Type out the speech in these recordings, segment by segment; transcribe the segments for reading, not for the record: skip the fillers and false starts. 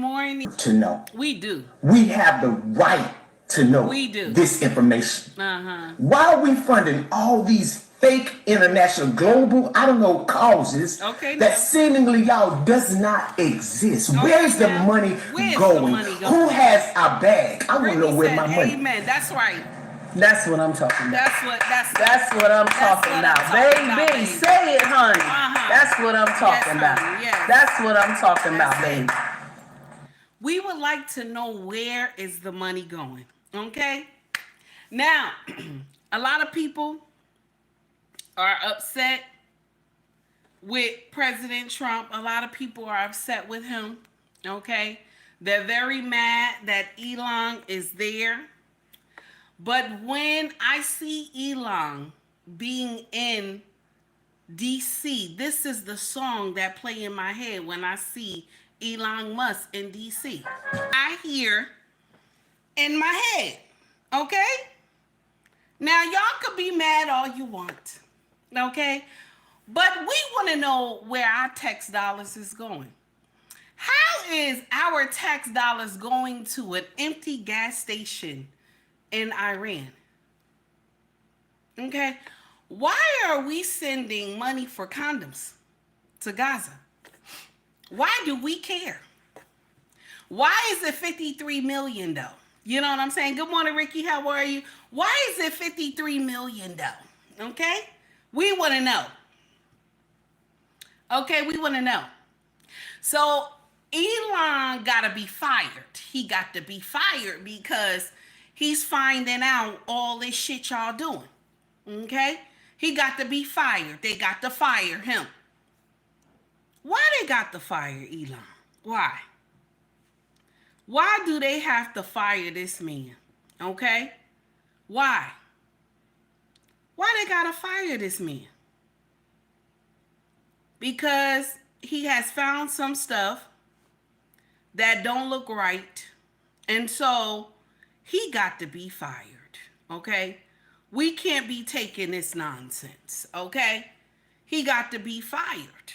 morning. To know. We do. We have the right to know this information. Why are we funding all these fake international global, I don't know, causes that seemingly y'all does not exist? Where's the money going? Who has our bag? I want to know where my money. Amen. That's right. That's what I'm talking about. That's what I'm talking about. Baby, say it, honey. That's what I'm talking about. Yes. That's what I'm talking about, baby. We would like to know, where is the money going? Okay? Now, a lot of people are upset with President Trump. A lot of people are upset with him. Okay? They're very mad that Elon is there. But when I see Elon being in DC, this is the song that play in my head when I see Elon Musk in DC. I hear in my head, okay? Now, y'all could be mad all you want, okay? But we want to know where our tax dollars is going. How is our tax dollars going to an empty gas station in Iran? Okay? Why are we sending money for condoms to Gaza? Why do we care? Why is it 53 million though? You know what I'm saying? Good morning, Ricky. How are you? Why is it 53 million though? Okay? We want to know. Okay, we want to know. So Elon got to be fired. He got to be fired because he's finding out all this shit y'all doing. Okay? He got to be fired. They got to fire him. Why they got to fire Elon? Why? Why do they have to fire this man? Okay? Why? Why they got to fire this man? Because he has found some stuff that don't look right. And so he got to be fired. Okay? We can't be taking this nonsense. Okay? He got to be fired.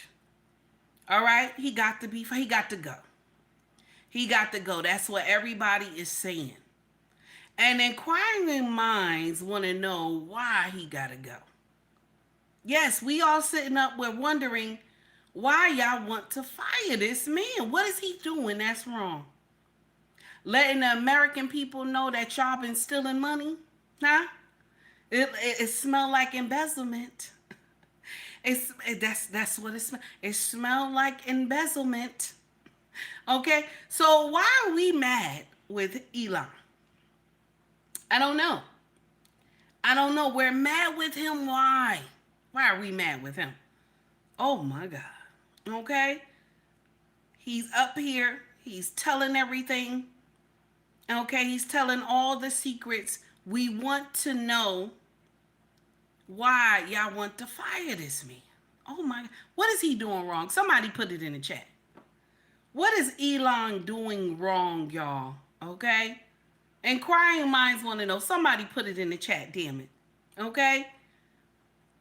All right? He got to go. He got to go. That's what everybody is saying. And inquiring minds want to know why he got to go. Yes, we all sitting up, we're wondering why y'all want to fire this man. What is he doing that's wrong? Letting the American people know that y'all been stealing money? Huh? It smell like embezzlement. That's what it smells. It smells like embezzlement. Okay, so why are we mad with Elon? I don't know. We're mad with him. Why? Why are we mad with him? Oh my God. Okay, he's up here. He's telling everything. Okay, he's telling all the secrets. We want to know why y'all want to fire this man. Oh my God. What is he doing wrong? Somebody put it in the chat. What is Elon doing wrong, y'all? Okay? Inquiring minds want to know. Somebody put it in the chat, damn it. Okay?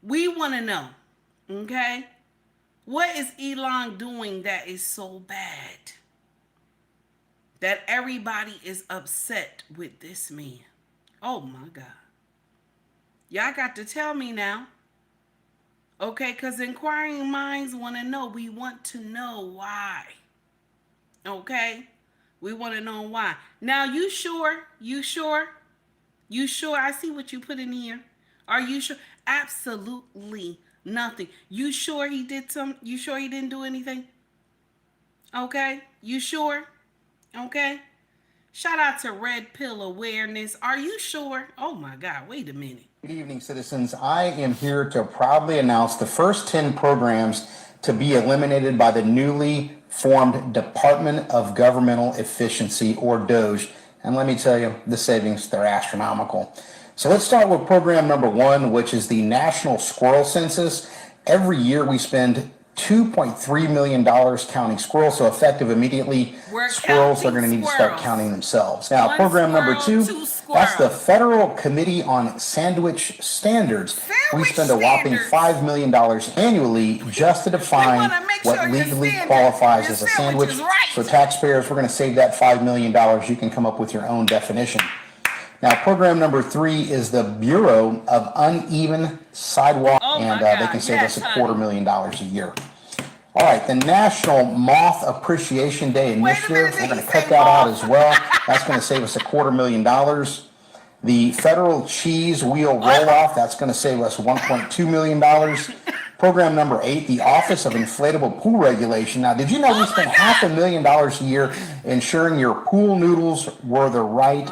We want to know. Okay? What is Elon doing that is so bad that everybody is upset with this man? Oh my God. Y'all got to tell me now. Okay, because inquiring minds want to know. We want to know why. Okay? We want to know why. Now, you sure? You sure? You sure? I see what you put in here. Are you sure? Absolutely nothing. You sure he did you sure he didn't do anything? Okay? You sure? Okay? Shout out to Red Pill Awareness. Are you sure? Oh my God, wait a minute. Good evening, citizens. I am here to proudly announce the first 10 programs to be eliminated by the newly formed Department of Governmental Efficiency, or DOGE. And let me tell you, the savings, they're astronomical. So let's start with program number 1, which is the National Squirrel Census. Every year we spend $2.3 million counting squirrels. So effective immediately, squirrels are going to need to start counting themselves. Now, program number 2, that's the Federal Committee on Sandwich Standards. We spend a whopping $5 million annually just to define what legally qualifies as a sandwich. So taxpayers, we're going to save that $5 million. You can come up with your own definition. Now, program number 3 is the Bureau of Uneven Sidewalk, and they can save us $250,000 a year. All right, the National Moth Appreciation Day Initiative, we're going to cut that out as well. That's going to save us $250,000. The Federal Cheese Wheel Roll-Off, that's going to save us $1.2 million. Program number 8, the Office of Inflatable Pool Regulation. Now, did you know we spend $500,000 a year ensuring your pool noodles were the right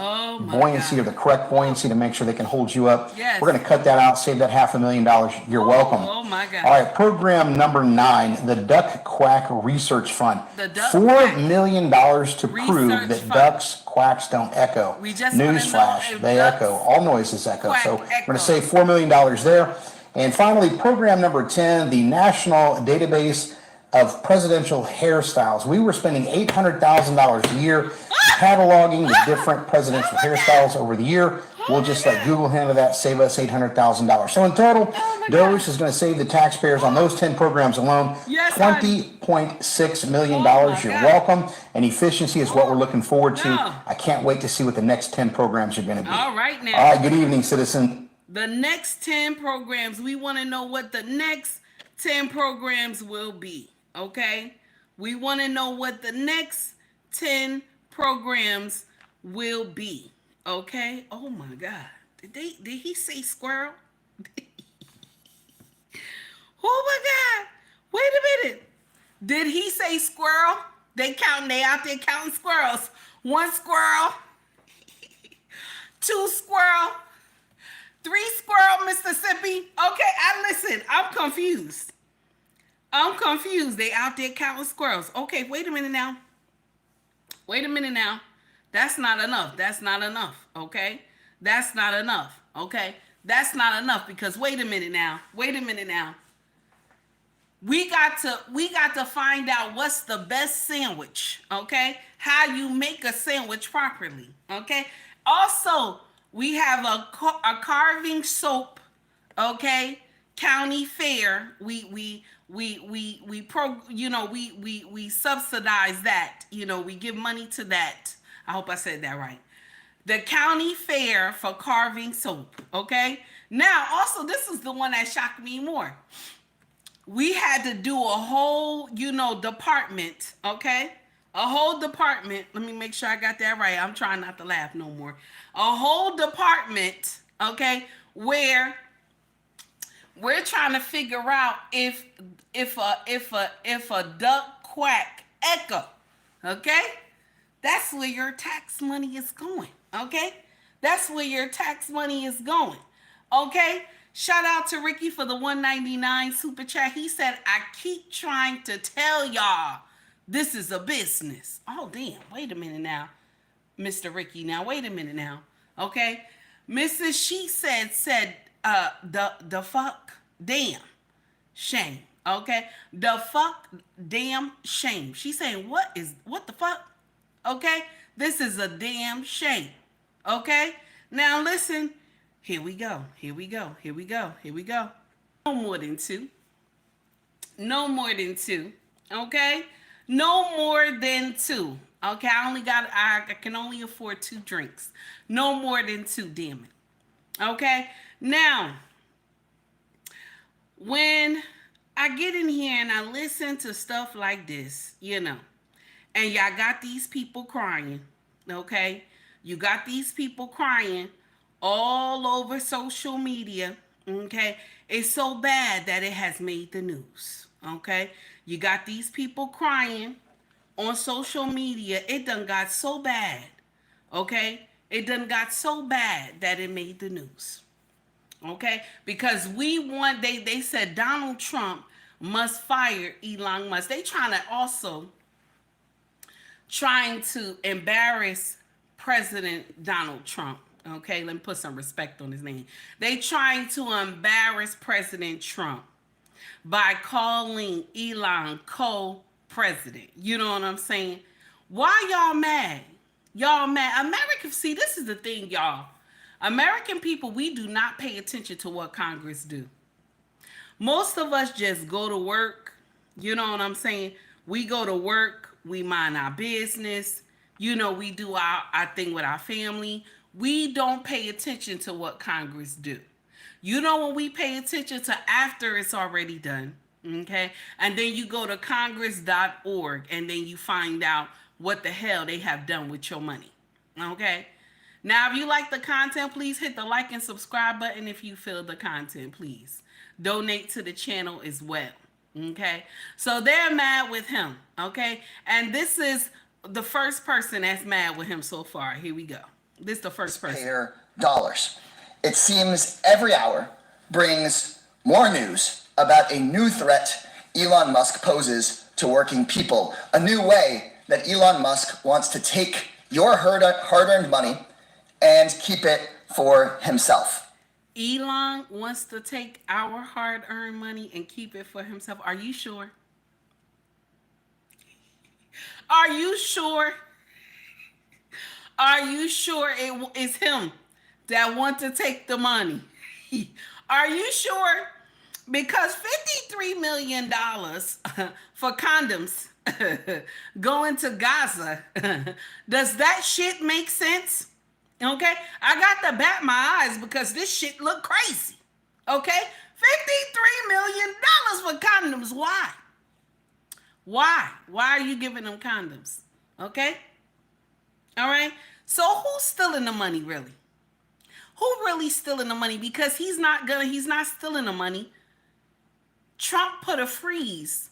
buoyancy or the correct buoyancy to make sure they can hold you up? Yes. We're going to cut that out, save that $500,000. You're welcome. Oh, my God. All right, program number 9, the Duck Quack Research Fund. $4 million to prove that ducks, quacks don't echo. Newsflash, they echo. All noises echo. So we're going to save $4 million there. And finally, program number 10, the National Database of Presidential Hairstyles. We were spending $800,000 a year cataloging the different presidential hairstyles over the year. We'll just let Google handle that, save us $800,000. So in total, DOGE is going to save the taxpayers on those 10 programs alone $20.6 million. You're welcome. And efficiency is what we're looking forward to. I can't wait to see what the next 10 programs are going to be. All right, now. All right, good evening, citizen. The next 10 programs, we want to know what the next 10 programs will be, okay? We want to know what the next 10 programs will be, okay? Oh, my God. Did he say squirrel? Oh, my God. Wait a minute. Did he say squirrel? They out there counting squirrels. 1 squirrel. 2 squirrel. 3 squirrel, Mississippi. Okay, listen. I'm confused. They out there counting squirrels. Okay, wait a minute now. That's not enough. Okay? That's not enough because wait a minute now. We got to find out what's the best sandwich, okay? How you make a sandwich properly, okay? Also, we have a carving soap, okay? County fair. We subsidize that. We give money to that. I hope I said that right. The county fair for carving soap, okay? Now, also, this is the one that shocked me more. We had to do a whole, department, okay? A whole department. Let me make sure I got that right. I'm trying not to laugh no more. A whole department, okay, where we're trying to figure out if a duck quack echo, okay? That's where your tax money is going, okay? That's where your tax money is going, okay? Shout out to Ricky for the $1.99 super chat. He said, I keep trying to tell y'all this is a business. Oh, damn. Wait a minute now, Mr. Ricky. Now, wait a minute now. Okay? Mrs. She said, the fuck, damn, shame. Okay? The fuck, damn, shame. She's saying, what the fuck? Okay? This is a damn shame. Okay? Now, listen. Here we go. No more than two. Okay? No more than 2. Okay? I can only afford 2 drinks. No more than 2, damn it. Okay? Now, when I get in here and I listen to stuff like this, and y'all got these people crying, okay? You got these people crying all over social media, okay? It's so bad that it has made the news, okay? You got these people crying on social media. It done got so bad, okay? It done got so bad that it made the news, okay? Because they said Donald Trump must fire Elon Musk. They trying to embarrass President Donald Trump. Okay, let me put some respect on his name. They trying to embarrass President Trump. by calling Elon co-president. You know what I'm saying? Why y'all mad? Y'all mad? American, see, this is the thing, y'all. American people, we do not pay attention to what Congress do. Most of us just go to work. You know what I'm saying? We go to work. We mind our business. You know, we do our thing with our family. We don't pay attention to what Congress do. You know, when we pay attention to after it's already done, okay? And then you go to congress.org and then you find out what the hell they have done with your money, okay? Now, if you like the content, please hit the like and subscribe button. If you feel the content, please donate to the channel as well, okay? So they're mad with him, okay? And this is the first person that's mad with him so far. Here we go. This is the first person. Taxpayer dollars. It seems every hour brings more news about a new threat Elon Musk poses to working people. A new way that Elon Musk wants to take your hard-earned money and keep it for himself. Elon wants to take our hard-earned money and keep it for himself. Are you sure? Are you sure? Are you sure it is him that want to take the money? Are you sure? Because $53 million for condoms going to Gaza, does that shit make sense? Okay? I got to bat my eyes because this shit look crazy. Okay? $53 million for condoms. Why? Why? Why are you giving them condoms? Okay? All right? So who's stealing the money, really? Who really stealing the money? Because he's not stealing the money. Trump put a freeze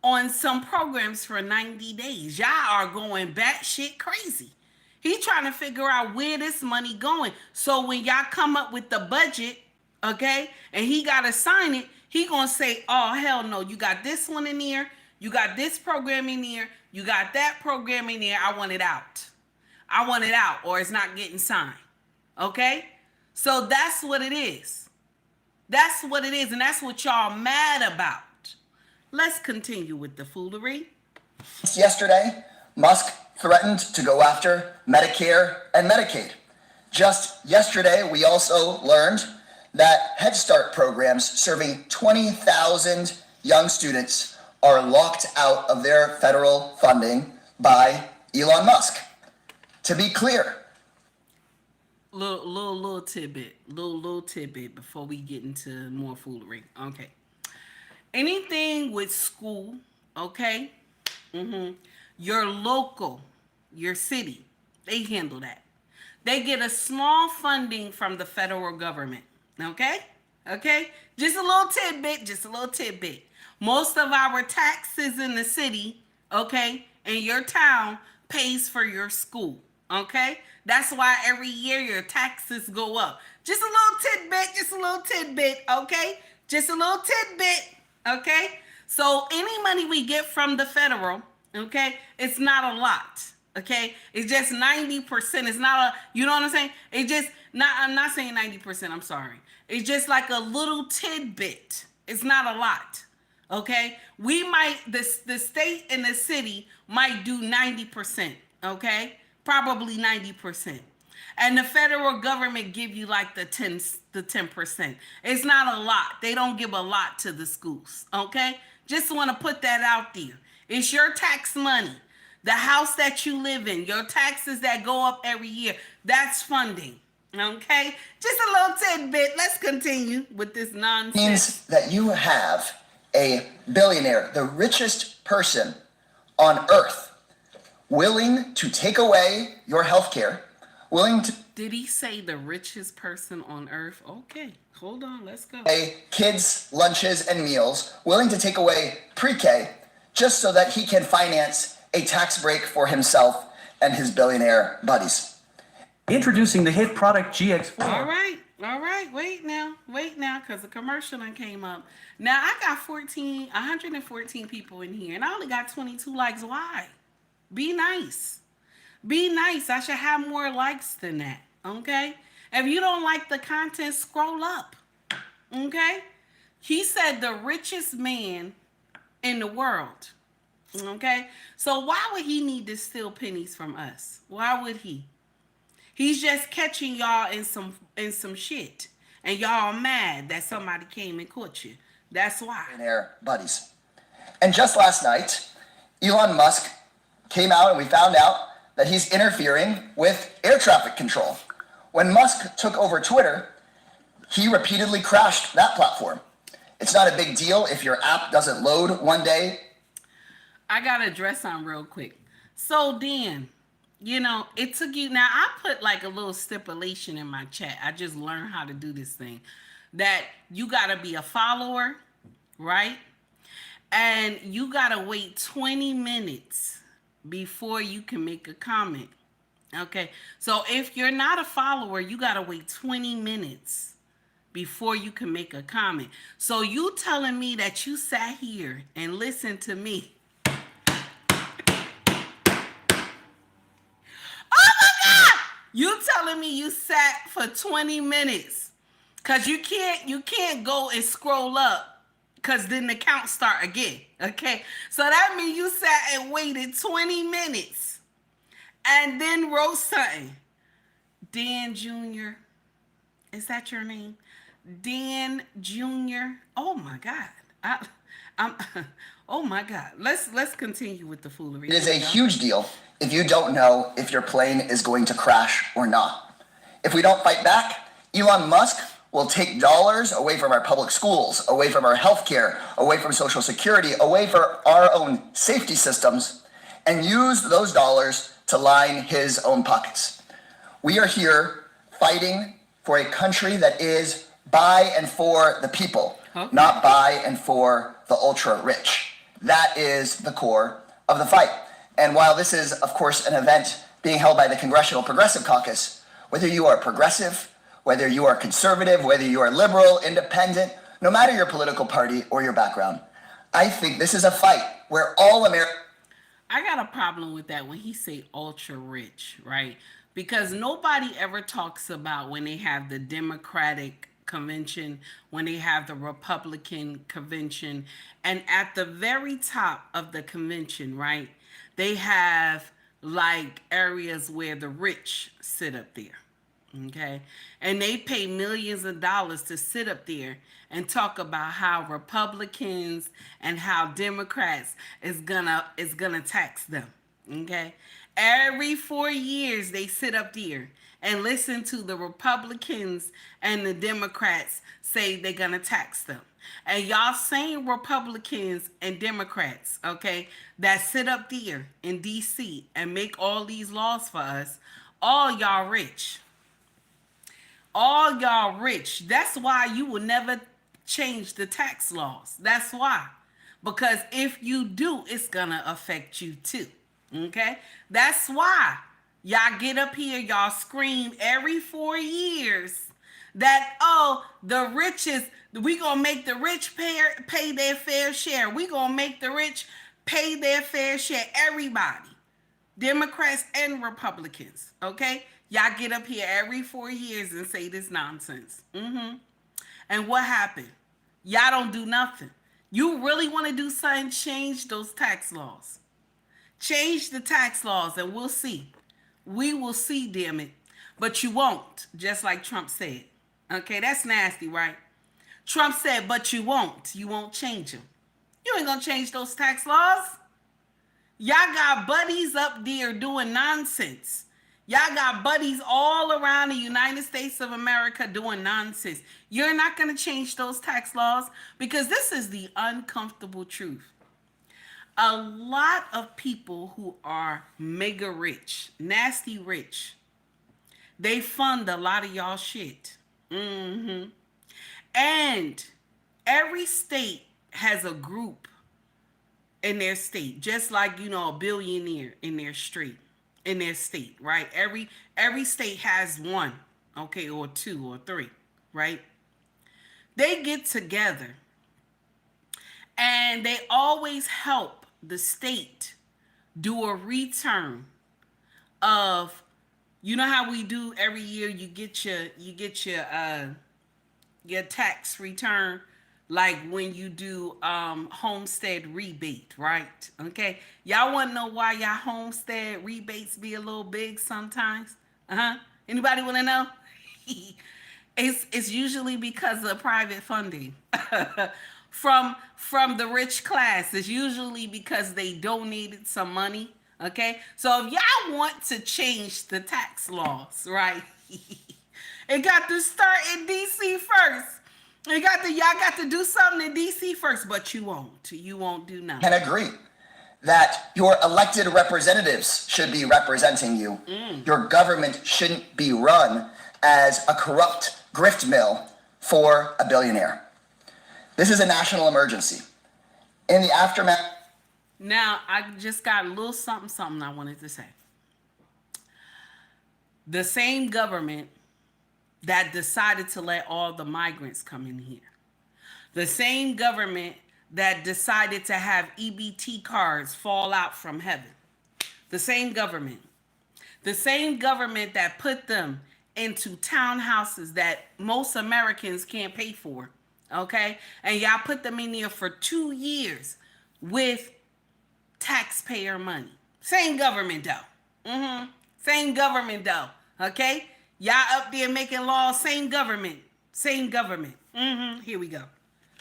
on some programs for 90 days. Y'all are going batshit crazy. He trying to figure out where this money going. So when y'all come up with the budget, okay, and he got to sign it, he going to say, oh, hell no, you got this one in here, you got this program in here, you got that program in here, I want it out. I want it out, or it's not getting signed. Okay? So that's what it is. That's what it is, and that's what y'all mad about. Let's continue with the foolery. Yesterday, Musk threatened to go after Medicare and Medicaid. Just yesterday, we also learned that Head Start programs serving 20,000 young students are locked out of their federal funding by Elon Musk. To be clear, little tidbit before we get into more foolery. Okay. Anything with school, okay? Your local, your city, they handle that. They get a small funding from the federal government, okay? Okay? Just a little tidbit. Most of our taxes in the city, okay, in your town pays for your school, okay? That's why every year your taxes go up. Just a little tidbit, okay? Just a little tidbit, okay? So any money we get from the federal, okay, it's not a lot, okay? It's just 90%. It's not a, you know what I'm saying? It's just, I'm not saying 90%, I'm sorry. It's just like a little tidbit. It's not a lot, okay? We might, the state and the city might do 90%, okay? Probably 90%. And the federal government give you like the 10%. It's not a lot. They don't give a lot to the schools, okay? Just want to put that out there. It's your tax money. The house that you live in, your taxes that go up every year, that's funding, okay? Just a little tidbit. Let's continue with this nonsense. Means that you have a billionaire, the richest person on earth, willing to take away your health care, willing to... Did he say the richest person on earth? Okay, hold on, let's go. Kids' lunches and meals, willing to take away pre-K just so that he can finance a tax break for himself and his billionaire buddies. Introducing the hit product GX4. All right, wait now, because the commercial done came up. Now, I got 114 people in here, and I only got 22 likes. Why? Be nice. Be nice. I should have more likes than that, okay? If you don't like the content, scroll up, okay? He said the richest man in the world. Okay? So why would he need to steal pennies from us? Why would he? He's just catching y'all in some shit. And y'all mad that somebody came and caught you. That's why. Air buddies. And just last night, Elon Musk came out and we found out that he's interfering with air traffic control. When Musk took over Twitter, he repeatedly crashed that platform. It's not a big deal if your app doesn't load one day. I got to address on real quick. So Dan, you know, it took you, now I put like a little stipulation in my chat. I just learned how to do this thing. That you got to be a follower, right? And you got to wait 20 minutes before you can make a comment. Okay, so if you're not a follower, you got to wait 20 minutes before you can make a comment. So you telling me that you sat here and listened to me. Oh my God! You telling me you sat for 20 minutes because you can't go and scroll up because then the count start again. Okay, so that means you sat and waited 20 minutes and then wrote something. Dan Jr. Is that your name? Dan Jr. Oh my God. Oh my God. Let's continue with the foolery. It is a huge deal if you don't know if your plane is going to crash or not. If we don't fight back, Elon Musk will take dollars away from our public schools, away from our healthcare, away from Social Security, away from our own safety systems, and use those dollars to line his own pockets. We are here fighting for a country that is by and for the people, not by and for the ultra rich. That is the core of the fight. And while this is, of course, an event being held by the Congressional Progressive Caucus, whether you are progressive, whether you are conservative, whether you are liberal, independent, no matter your political party or your background, I think this is a fight where all Americans... I got a problem with that when he say ultra rich, right? Because nobody ever talks about when they have the Democratic convention, when they have the Republican convention, and at the very top of the convention, right, they have like areas where the rich sit up there, okay? And they pay millions of dollars to sit up there and talk about how Republicans and how Democrats is gonna tax them, okay? Every 4 years they sit up there and listen to the Republicans and the Democrats say they're gonna tax them. And y'all same Republicans and Democrats, okay, that sit up there in DC and make all these laws for us, all y'all rich. All y'all rich. That's why you will never change the tax laws. That's why. Because if you do, it's gonna affect you too. Okay? That's why y'all get up here, y'all scream every 4 years that, oh, the richest, we gonna make the rich pay their fair share. We gonna make the rich pay their fair share. Everybody. Democrats and Republicans. Okay? Y'all get up here every 4 years and say this nonsense. And what happened? Y'all don't do nothing. You really want to do something? Change those tax laws. Change the tax laws and we'll see. We will see, damn it. But you won't, just like Trump said. Okay, that's nasty, right? Trump said, but you won't. You won't change them. You ain't gonna change those tax laws. Y'all got buddies up there doing nonsense. Y'all got buddies all around the United States of America doing nonsense. You're not going to change those tax laws because this is the uncomfortable truth. A lot of people who are mega rich, nasty rich, they fund a lot of y'all shit. And every state has a group in their state, just like, you know, a billionaire in their street. In their state, right? Every state has one, okay, or two or three, right? They get together and they always help the state do a return of, you know how we do every year, you get your tax return like when you do homestead rebate, right? Okay, y'all want to know why y'all homestead rebates be a little big sometimes? Anybody want to know? It's usually because of private funding from the rich class. It's usually because they donated some money. Okay, so if y'all want to change the tax laws, right? It got to start in DC first. Y'all got to do something in DC first, but you won't. You won't do nothing. Can agree that your elected representatives should be representing you. Your government shouldn't be run as a corrupt grift mill for a billionaire. This is a national emergency. In the aftermath. Now, I just got a little something I wanted to say. The same government that decided to let all the migrants come in here. The same government that decided to have EBT cards fall out from heaven. The same government. The same government that put them into townhouses that most Americans can't pay for. Okay? And y'all put them in there for 2 years with taxpayer money. Same government though. Same government though. Okay? Y'all up there making laws, same government. Same government. Here we go.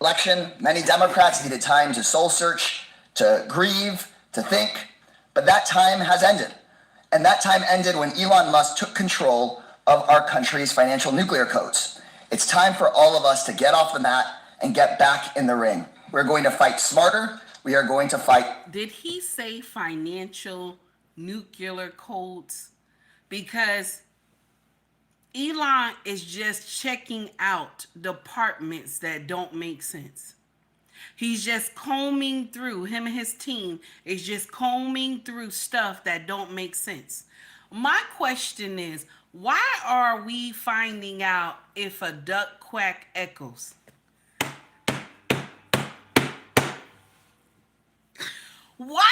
Election, many Democrats needed time to soul search, to grieve, to think, but that time has ended. And that time ended when Elon Musk took control of our country's financial nuclear codes. It's time for all of us to get off the mat and get back in the ring. We're going to fight smarter. We are going to fight. Did he say financial nuclear codes? Because Elon is just checking out departments that don't make sense. He's just combing through, him and his team is just combing through stuff that don't make sense. My question is, why are we finding out if a duck quack echoes? Why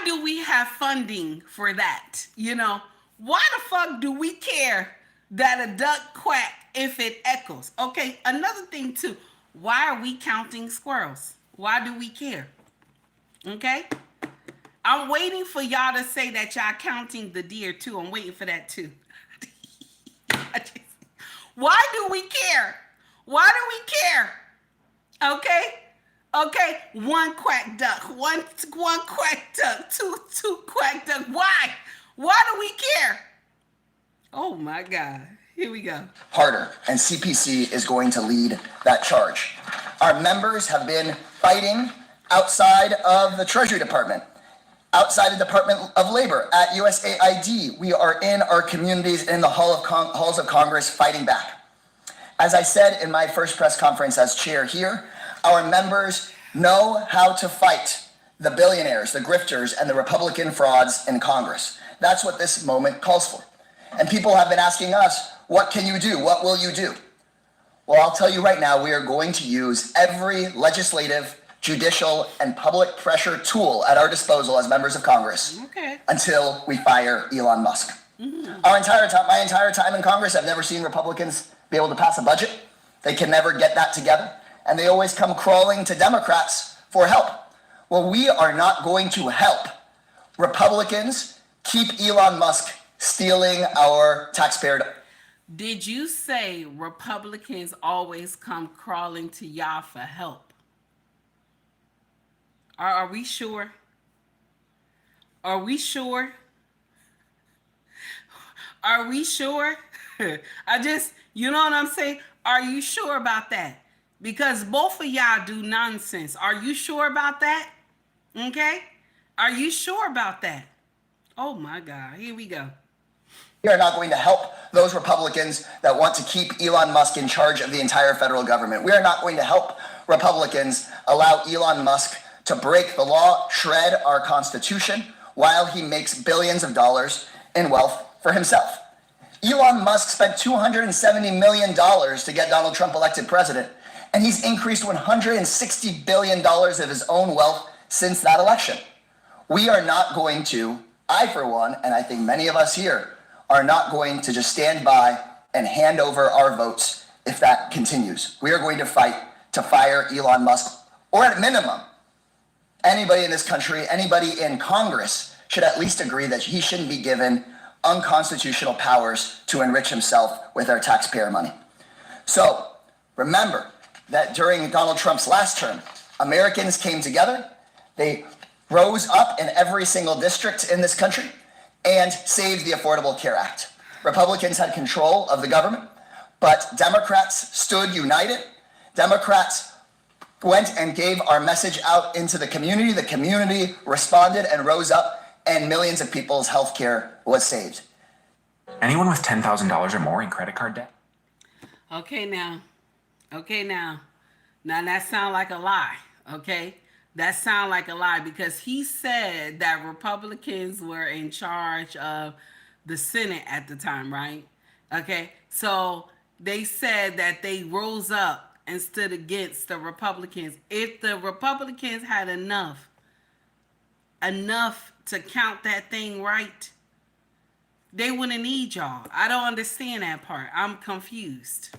do we have funding for that? You know, why the fuck do we care that a duck quack if it echoes? Okay, another thing too, why are we counting squirrels? Why do we care? Okay, I'm waiting for y'all to say that y'all counting the deer too. I'm waiting for that too. Why do we care? Why do we care? Okay, one quack duck, one quack duck, two quack duck. Why? Why do we care? Oh my God. Here we go. Harder, and CPC is going to lead that charge. Our members have been fighting outside of the Treasury Department, outside the Department of Labor, at USAID. We are in our communities, in the halls of Congress, fighting back. As I said in my first press conference as chair here, our members know how to fight the billionaires, the grifters, and the Republican frauds in Congress. That's what this moment calls for. And people have been asking us, what can you do? What will you do? Well, I'll tell you right now, we are going to use every legislative, judicial, and public pressure tool at our disposal as members of Congress until we fire Elon Musk. My entire time in Congress, I've never seen Republicans be able to pass a budget. They can never get that together. And they always come crawling to Democrats for help. Well, we are not going to help Republicans keep Elon Musk stealing our taxpayer. Did you say Republicans always come crawling to y'all for help? Are we sure? Are we sure? Are we sure? You know what I'm saying? Are you sure about that? Because both of y'all do nonsense. Are you sure about that? Okay? Are you sure about that? Oh my God, here we go. We are not going to help those Republicans that want to keep Elon Musk in charge of the entire federal government. We are not going to help Republicans allow Elon Musk to break the law, shred our Constitution, while he makes billions of dollars in wealth for himself. Elon Musk spent $270 million to get Donald Trump elected president, and he's increased $160 billion of his own wealth since that election. We are not going to, I for one, and I think many of us here, are not going to just stand by and hand over our votes if that continues. We are going to fight to fire Elon Musk, or at minimum, anybody in this country, anybody in Congress should at least agree that he shouldn't be given unconstitutional powers to enrich himself with our taxpayer money. So remember that during Donald Trump's last term, Americans came together. They rose up in every single district in this country and saved the Affordable Care Act. Republicans had control of the government, but Democrats stood united. Democrats went and gave our message out into the community. The community responded and rose up, and millions of people's health care was saved. Anyone with $10,000 or more in credit card debt? Okay, now that sounds like a lie, okay? That sounds like a lie, because he said that Republicans were in charge of the Senate at the time, right? Okay, so they said that they rose up and stood against the Republicans. If the Republicans had enough to count that thing right, they wouldn't need y'all. I don't understand that part. I'm confused.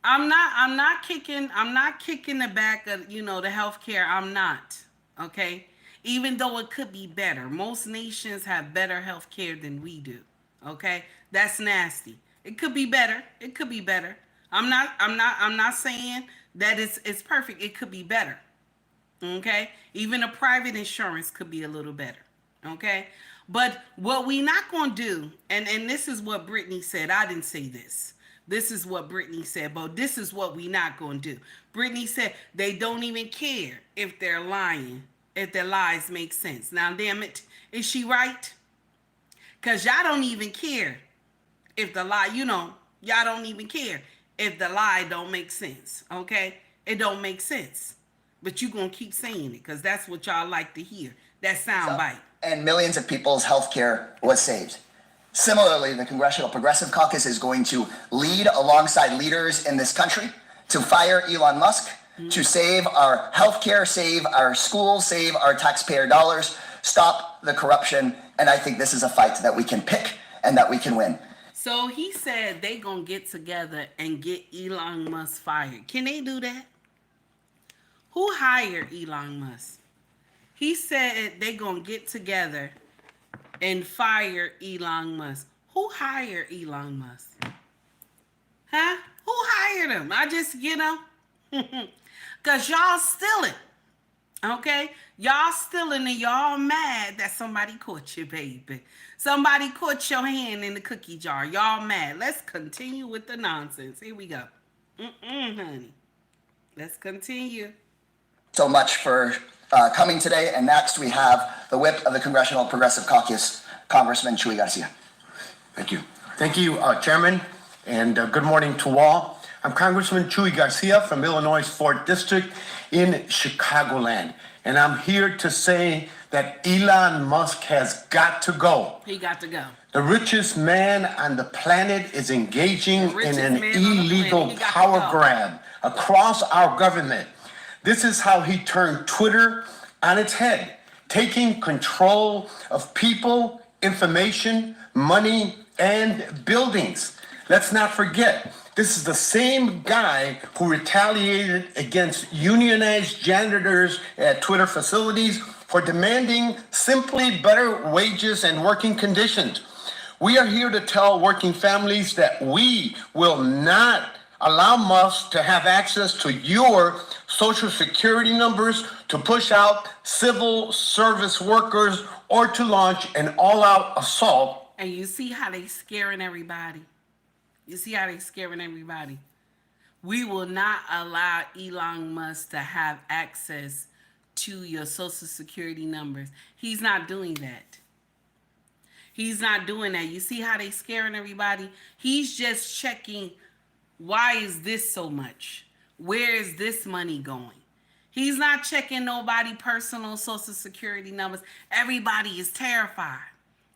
I'm not kicking the back of, the healthcare. I'm not. Okay? Even though it could be better. Most nations have better healthcare than we do. Okay? That's nasty. It could be better. It could be better. I'm not saying that it's perfect. It could be better. Okay? Even a private insurance could be a little better. Okay? But what we not going to do, and this is what Brittany said. I didn't say this. This is what Brittany said, but this is what we not going to do. Brittany said they don't even care if they're lying, if their lies make sense. Now, damn it, is she right? Because y'all don't even care if the lie, y'all don't even care if the lie don't make sense, okay? It don't make sense. But you going to keep saying it because that's what y'all like to hear. That sound bite. And millions of people's health care was saved. Similarly, the Congressional Progressive Caucus is going to lead alongside leaders in this country to fire Elon Musk, to save our healthcare, save our schools, save our taxpayer dollars, stop the corruption. And I think this is a fight that we can pick and that we can win. So he said they gonna get together and get Elon Musk fired. Can they do that? Who hired Elon Musk? He said they gonna get together and fire Elon Musk. Who hired Elon Musk? Huh? Who hired him? I just, because y'all stealing. Okay? Y'all stealing and y'all mad that somebody caught you, baby. Somebody caught your hand in the cookie jar. Y'all mad. Let's continue with the nonsense. Here we go. Honey. Let's continue. So much for coming today. And next we have the whip of the Congressional Progressive Caucus, Congressman Chuy Garcia. Thank you. Thank you, Chairman, and good morning to all. I'm Congressman Chuy Garcia from Illinois' 4th District in Chicagoland, and I'm here to say that Elon Musk has got to go. He got to go. The richest man on the planet is engaging in an illegal power grab across our government. This is how he turned Twitter on its head, taking control of people, information, money, and buildings. Let's not forget, this is the same guy who retaliated against unionized janitors at Twitter facilities for demanding simply better wages and working conditions. We are here to tell working families that we will not allow Musk to have access to your social security numbers, to push out civil service workers, or to launch an all-out assault. And you see how they scaring everybody. We will not allow Elon Musk to have access to your social security numbers. He's not doing that. You see how they scaring everybody? He's just checking, why is this so much? Where is this money going? He's not checking nobody personal social security numbers. Everybody is terrified.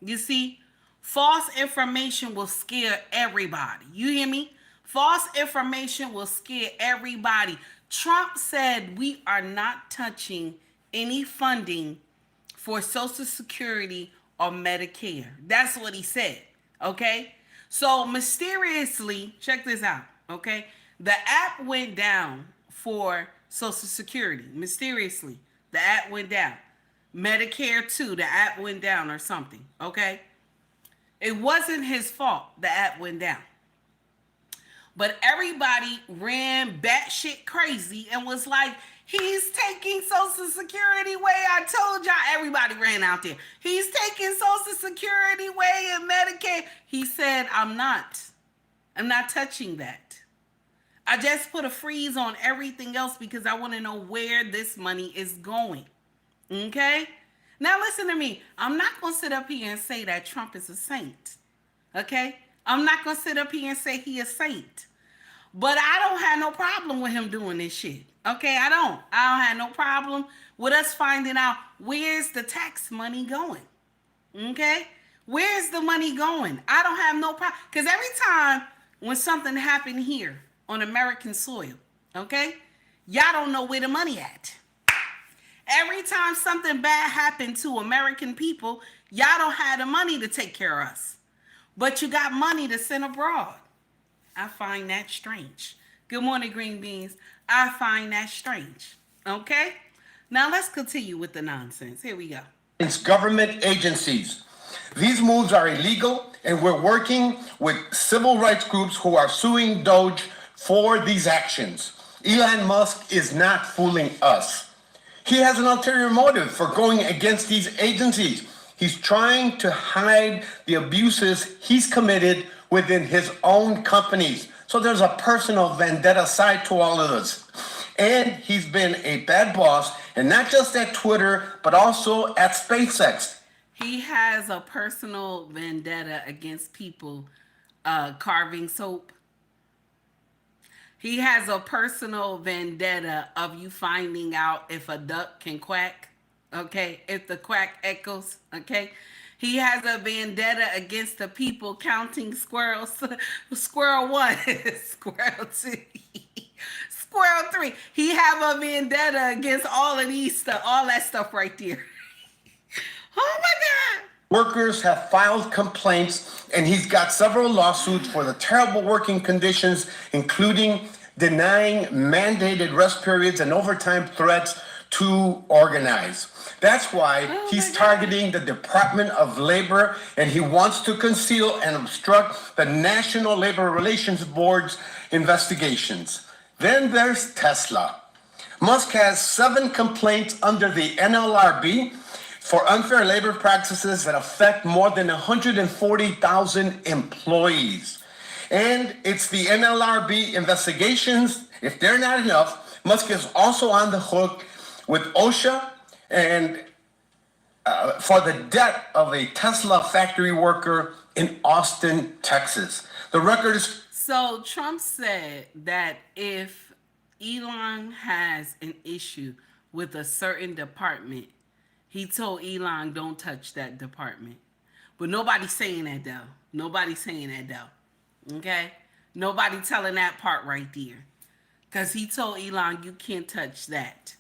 You see, false information will scare everybody. You hear me? False information will scare everybody. Trump said we are not touching any funding for Social Security or Medicare. That's what he said, okay? So mysteriously, check this out, okay? The app went down for Social Security. Mysteriously, the app went down. Medicare too, the app went down or something, okay? It wasn't his fault the app went down. But everybody ran batshit crazy and was like, he's taking Social Security away. I told y'all, everybody ran out there. He's taking Social Security away and Medicaid. He said, I'm not touching that. I just put a freeze on everything else because I want to know where this money is going. Okay? Now listen to me. I'm not going to sit up here and say that Trump is a saint. Okay? I'm not going to sit up here and say he a saint. But I don't have no problem with him doing this shit. Okay, I don't have no problem with us finding out where's the tax money going. Okay? Where's the money going? I don't have no problem. Because every time when something happened here on American soil, okay, y'all don't know where the money at. Every time something bad happened to American people, y'all don't have the money to take care of us. But you got money to send abroad. I find that strange. Good morning, Green Beans. I find that strange. Okay? Now let's continue with the nonsense. Here we go. It's government agencies. These moves are illegal, and we're working with civil rights groups who are suing Doge for these actions. Elon Musk is not fooling us. He has an ulterior motive for going against these agencies. He's trying to hide the abuses he's committed within his own companies. So there's a personal vendetta side to all of this. And he's been a bad boss, and not just at Twitter, but also at SpaceX. He has a personal vendetta against people carving soap. He has a personal vendetta of you finding out if a duck can quack, okay? If the quack echoes, okay? He has a vendetta against the people counting squirrels. Squirrel 1, squirrel 2, squirrel 3. He have a vendetta against all of these stuff, all that stuff right there. Oh my God. Workers have filed complaints, and he's got several lawsuits for the terrible working conditions, including denying mandated rest periods and overtime threats to organize. That's why he's targeting the Department of Labor, and he wants to conceal and obstruct the National Labor Relations Board's investigations. Then there's Tesla. Musk has 7 complaints under the NLRB for unfair labor practices that affect more than 140,000 employees. And it's the NLRB investigations. If they're not enough, Musk is also on the hook with OSHA and for the death of a Tesla factory worker in Austin, Texas. The record is... So Trump said that if Elon has an issue with a certain department, he told Elon, don't touch that department. But nobody's saying that, though. Nobody's saying that, though. Okay? Nobody telling that part right there. Because he told Elon, you can't touch that.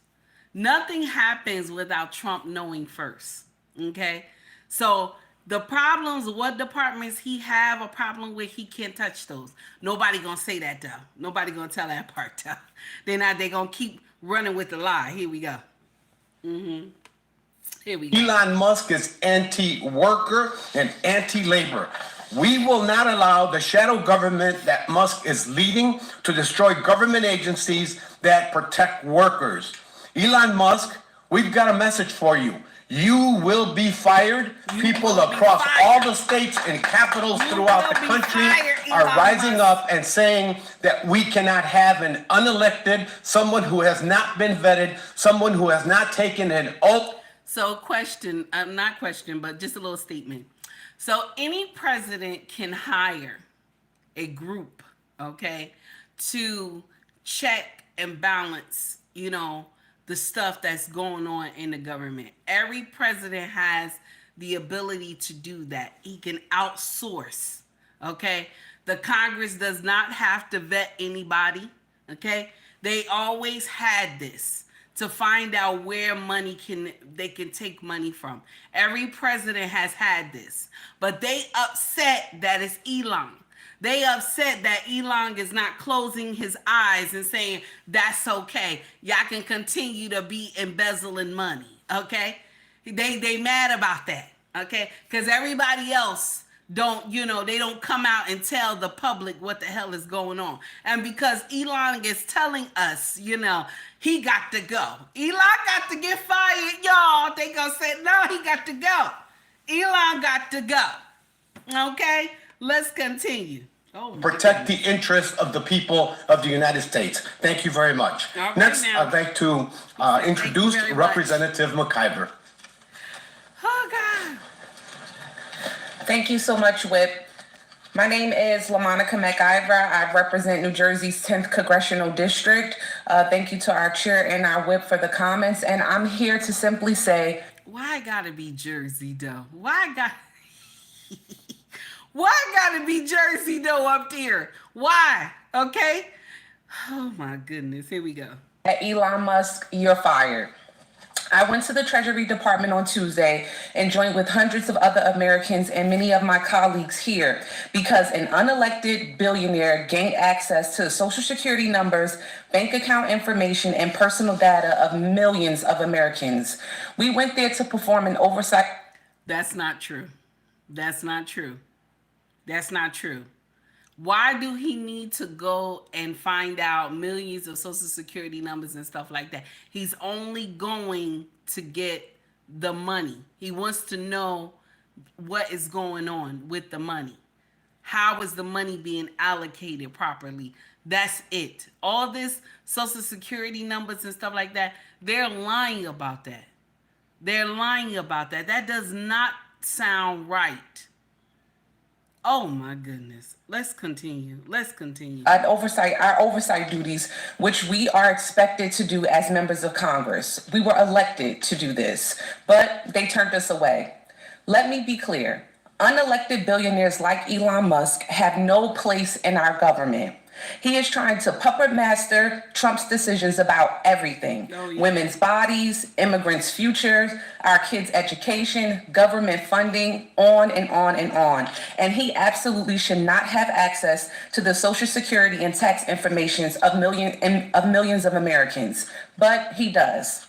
Nothing happens without Trump knowing first. Okay? So the problems, what departments he have a problem with, he can't touch those. Nobody gonna say that, though. Nobody gonna tell that part, though. They're gonna keep running with the lie. Here we go. Here we go. Elon Musk is anti-worker and anti-labor. We will not allow the shadow government that Musk is leading to destroy government agencies that protect workers. Elon Musk, we've got a message for you. You will be fired. People across all the states and capitals throughout the country are rising up and saying that we cannot have an unelected, someone who has not been vetted, someone who has not taken an oath. So not question, but just a little statement. So any president can hire a group, okay, to check and balance, the stuff that's going on in the government. Every president has the ability to do that. He can outsource, okay? The Congress does not have to vet anybody, okay? They always had this to find out where they can take money from. Every president has had this, but they upset that it's Elon. They upset that Elon is not closing his eyes and saying, that's okay. Y'all can continue to be embezzling money, okay? They mad about that, okay? Because everybody else they don't come out and tell the public what the hell is going on. And because Elon is telling us, he got to go. Elon got to get fired, y'all. They gonna say, no, he got to go. Elon got to go. Okay? Let's continue. Protect the interests of the people of the United States. Thank you very much. Right, next, now. I'd like to introduce Representative McIver. Oh, God. Thank you so much, Whip. My name is LaMonica McIver. I represent New Jersey's 10th Congressional District. Thank you to our chair and our Whip for the comments. And I'm here to simply say... Why gotta be Jersey, though? Why gotta be Jersey, though, up there? Why? Okay? Oh, my goodness. Here we go. Elon Musk, you're fired. I went to the Treasury Department on Tuesday and joined with hundreds of other Americans and many of my colleagues here because an unelected billionaire gained access to Social Security numbers, bank account information, and personal data of millions of Americans. We went there to perform an oversight. That's not true. That's not true. That's not true. Why do he need to go and find out millions of Social Security numbers and stuff like that? He's only going to get the money. He wants to know what is going on with the money. How is the money being allocated properly? That's it. All this Social Security numbers and stuff like that, they're lying about that. They're lying about that. That does not sound right. Oh my goodness. Let's continue. Our oversight duties, which we are expected to do as members of Congress. We were elected to do this, but they turned us away. Let me be clear. Unelected billionaires like Elon Musk have no place in our government. He is trying to puppet master Trump's decisions about everything. Women's bodies, immigrants' futures, our kids' education, government funding, on and on and on. And he absolutely should not have access to the Social Security and tax information of millions of Americans. But he does.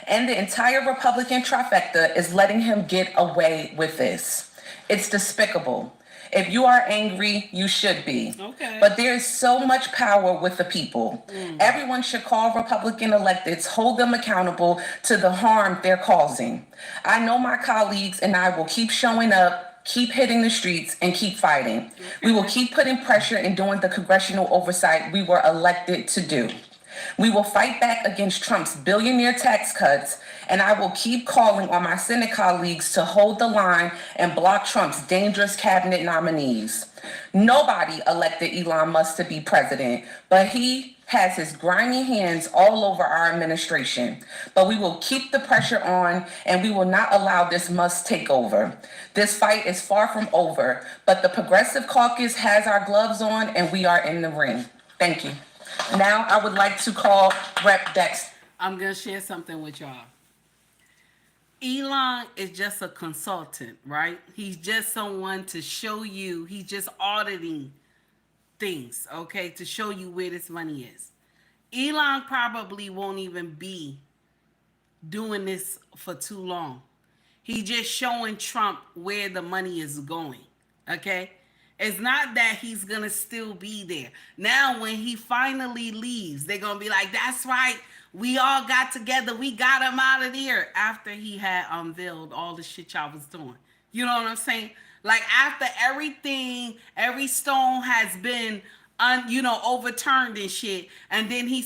And the entire Republican trifecta is letting him get away with this. It's despicable. If you are angry, you should be. Okay. But there is so much power with the people. Everyone should call Republican electeds, hold them accountable to the harm they're causing. I know my colleagues and I will keep showing up, keep hitting the streets, and keep fighting. We will keep putting pressure and doing the congressional oversight we were elected to do. We will fight back against Trump's billionaire tax cuts, and I will keep calling on my Senate colleagues to hold the line and block Trump's dangerous cabinet nominees. Nobody elected Elon Musk to be president, but he has his grimy hands all over our administration. But we will keep the pressure on, and we will not allow this Musk takeover. This fight is far from over, but the Progressive Caucus has our gloves on, and we are in the ring. Thank you. Now I would like to call Rep. Dex. I'm going to share something with y'all. Elon is just a consultant, right? He's just someone to show you, he's just auditing things, okay, to show you where this money is. Elon probably won't even be doing this for too long. He's just showing Trump where the money is going, okay? It's not that he's going to still be there. Now, when he finally leaves, they're going to be like, that's right. We all got together. We got him out of there after he had unveiled all the shit y'all was doing. You know what I'm saying? Like after everything, every stone has been, overturned and shit. And then he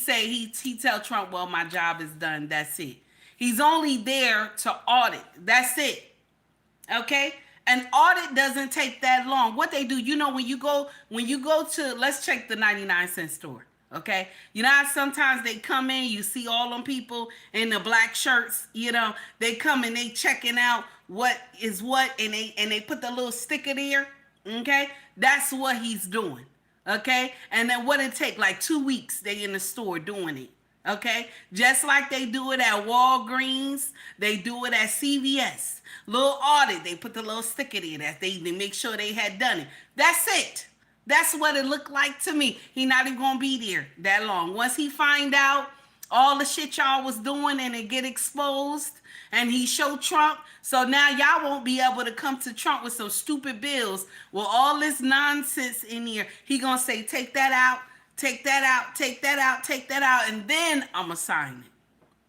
tell Trump, well, my job is done. That's it. He's only there to audit. That's it. Okay? An audit doesn't take that long. What they do, when you go to, let's check the 99-cent store, okay? You know how sometimes they come in, you see all them people in the black shirts, they come and they checking out what is what, and they put the little sticker there, okay? That's what he's doing, okay? And then what it take, like 2 weeks, they in the store doing it, okay? Just like they do it at Walgreens, they do it at CVS. Little audit, they put the little sticker there that they make sure they had done it. That's it. That's what it looked like to me. He not even gonna be there that long. Once he find out all the shit y'all was doing and it get exposed and he show Trump, so now y'all won't be able to come to Trump with some stupid bills with all this nonsense in here. He gonna say, take that out, take that out, take that out, take that out, and then I'ma sign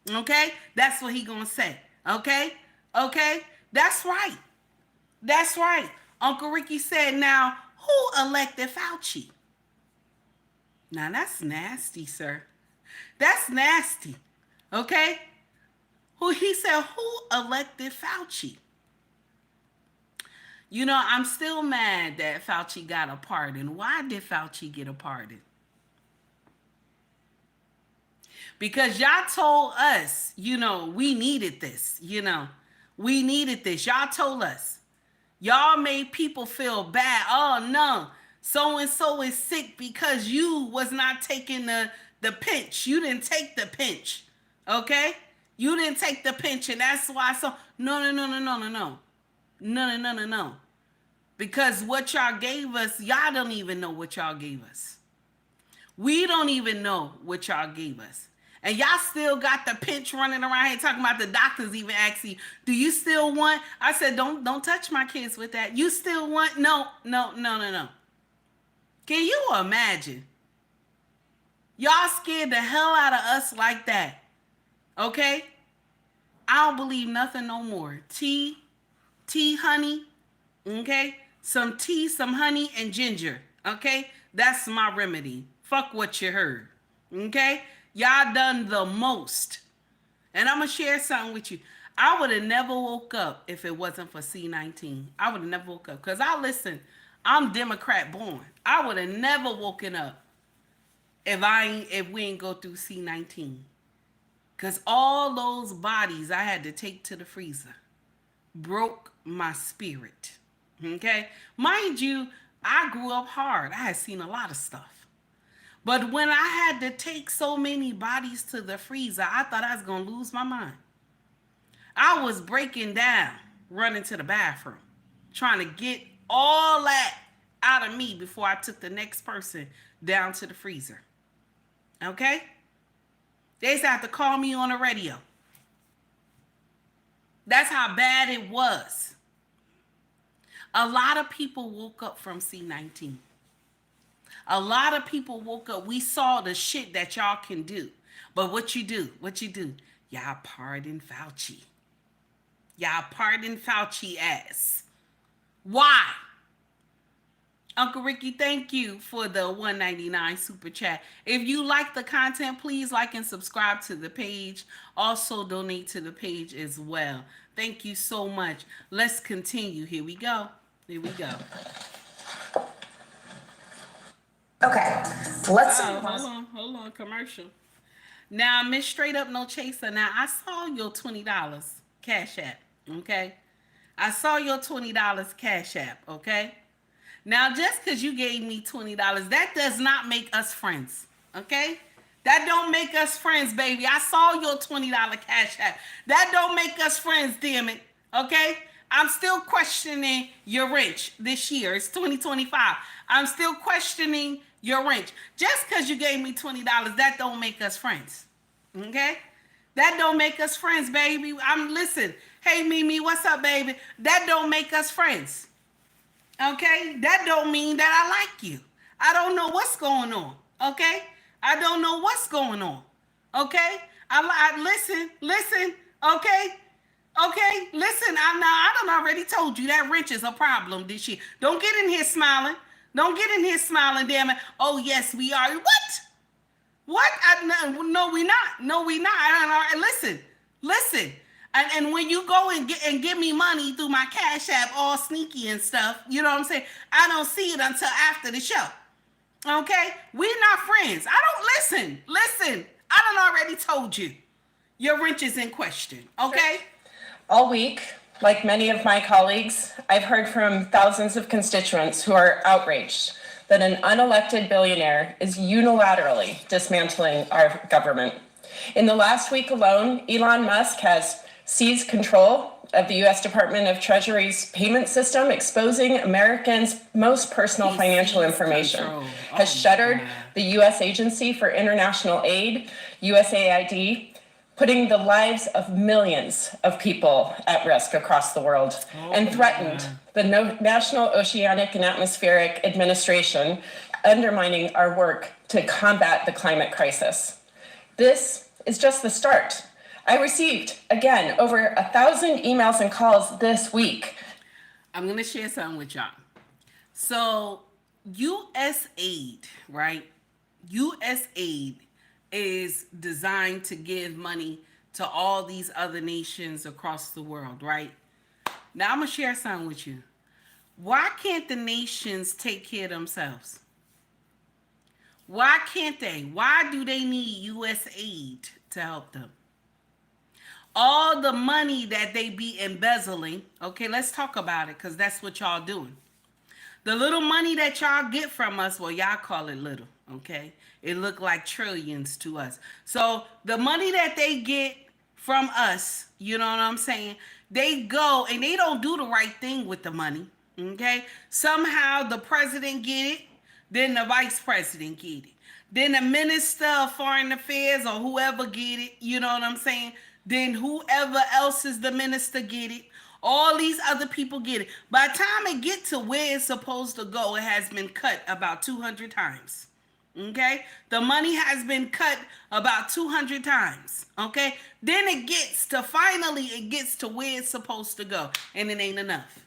it. Okay? That's what he gonna say. Okay? Okay? That's right. That's right. Uncle Ricky said, now, who elected Fauci? Now, that's nasty, sir. That's nasty. Okay? He said, who elected Fauci? You know, I'm still mad that Fauci got a pardon. Why did Fauci get a pardon? Because y'all told us, you know, we needed this. You know, we needed this. Y'all told us. Y'all made people feel bad. Oh, no, so-and-so is sick because you was not taking the pinch. You didn't take the pinch, okay? You didn't take the pinch, and that's why. So, no. Because what y'all gave us, y'all don't even know what y'all gave us. We don't even know what y'all gave us. And y'all still got the pinch running around here talking about the doctors even asking, do you still want? I said, don't touch my kids with that. You still want? No. Can you imagine? Y'all scared the hell out of us like that. Okay? I don't believe nothing no more. Tea, honey. Okay? Some tea, some honey, and ginger. Okay? That's my remedy. Fuck what you heard. Okay? Y'all done the most. And I'm going to share something with you. I would have never woke up if it wasn't for C-19. I would have never woke up. Because I'm Democrat born. I would have never woken up if we ain't go through C-19. Because all those bodies I had to take to the freezer broke my spirit. Okay? Mind you, I grew up hard. I had seen a lot of stuff. But when I had to take so many bodies to the freezer, I thought I was going to lose my mind. I was breaking down, running to the bathroom, trying to get all that out of me before I took the next person down to the freezer. Okay? They used to have to call me on the radio. That's how bad it was. A lot of people woke up from C-19. A lot of people woke up. We saw the shit that y'all can do. But what you do? Y'all pardon Fauci. Y'all pardon Fauci ass. Why? Uncle Ricky, thank you for the $1.99 super chat. If you like the content, please like and subscribe to the page. Also donate to the page as well. Thank you so much. Let's continue. Here we go. Okay, let's. Hold on, commercial. Now, Miss Straight Up No Chaser. Now, I saw your $20 Cash App. Okay, I saw your $20 Cash App. Okay. Now, just because you gave me $20, that does not make us friends. Okay, that don't make us friends, baby. I saw your $20 Cash App. That don't make us friends, damn it. Okay. I'm still questioning your wrench this year. It's 2025. I'm still questioning your wrench. Just because you gave me $20, that don't make us friends. Okay? That don't make us friends, baby. Listen. Hey, Mimi, what's up, baby? That don't make us friends. Okay? That don't mean that I like you. I don't know what's going on. Okay? I don't know what's going on. Okay? Listen. Okay? Okay, listen, I done already told you that wrench is a problem this year. Don't get in here smiling. Damn it. Oh, yes, we are. What? No, we not. Listen. And when you go and give me money through my Cash App all sneaky and stuff, you know what I'm saying? I don't see it until after the show. Okay? We're not friends. Listen. I done already told you. Your wrench is in question. Okay? All week, like many of my colleagues, I've heard from thousands of constituents who are outraged that an unelected billionaire is unilaterally dismantling our government. In the last week alone, Elon Musk has seized control of the U.S. Department of Treasury's payment system, exposing Americans' most personal financial information, has shuttered the U.S. Agency for International Aid, USAID, putting the lives of millions of people at risk across the world, and threatened the National Oceanic and Atmospheric Administration, undermining our work to combat the climate crisis. This is just the start. I received, again, over 1,000 emails and calls this week. I'm going to share something with y'all. So, U.S. aid, right? U.S. aid is designed to give money to all these other nations across the world, right? Now, I'm going to share something with you. Why can't the nations take care of themselves? Why can't they? Why do they need U.S. aid to help them? All the money that they be embezzling, okay, let's talk about it, because that's what y'all doing. The little money that y'all get from us, well, y'all call it little, okay? It look like trillions to us. So the money that they get from us, you know what I'm saying? They go and they don't do the right thing with the money, okay? Somehow the president get it, then the vice president get it. Then the minister of foreign affairs or whoever get it, you know what I'm saying? Then whoever else is the minister get it. All these other people get it. By the time it get to where it's supposed to go, it has been cut about 200 times. Okay? The money has been cut about 200 times. Okay? Then it gets to where it's supposed to go. And it ain't enough.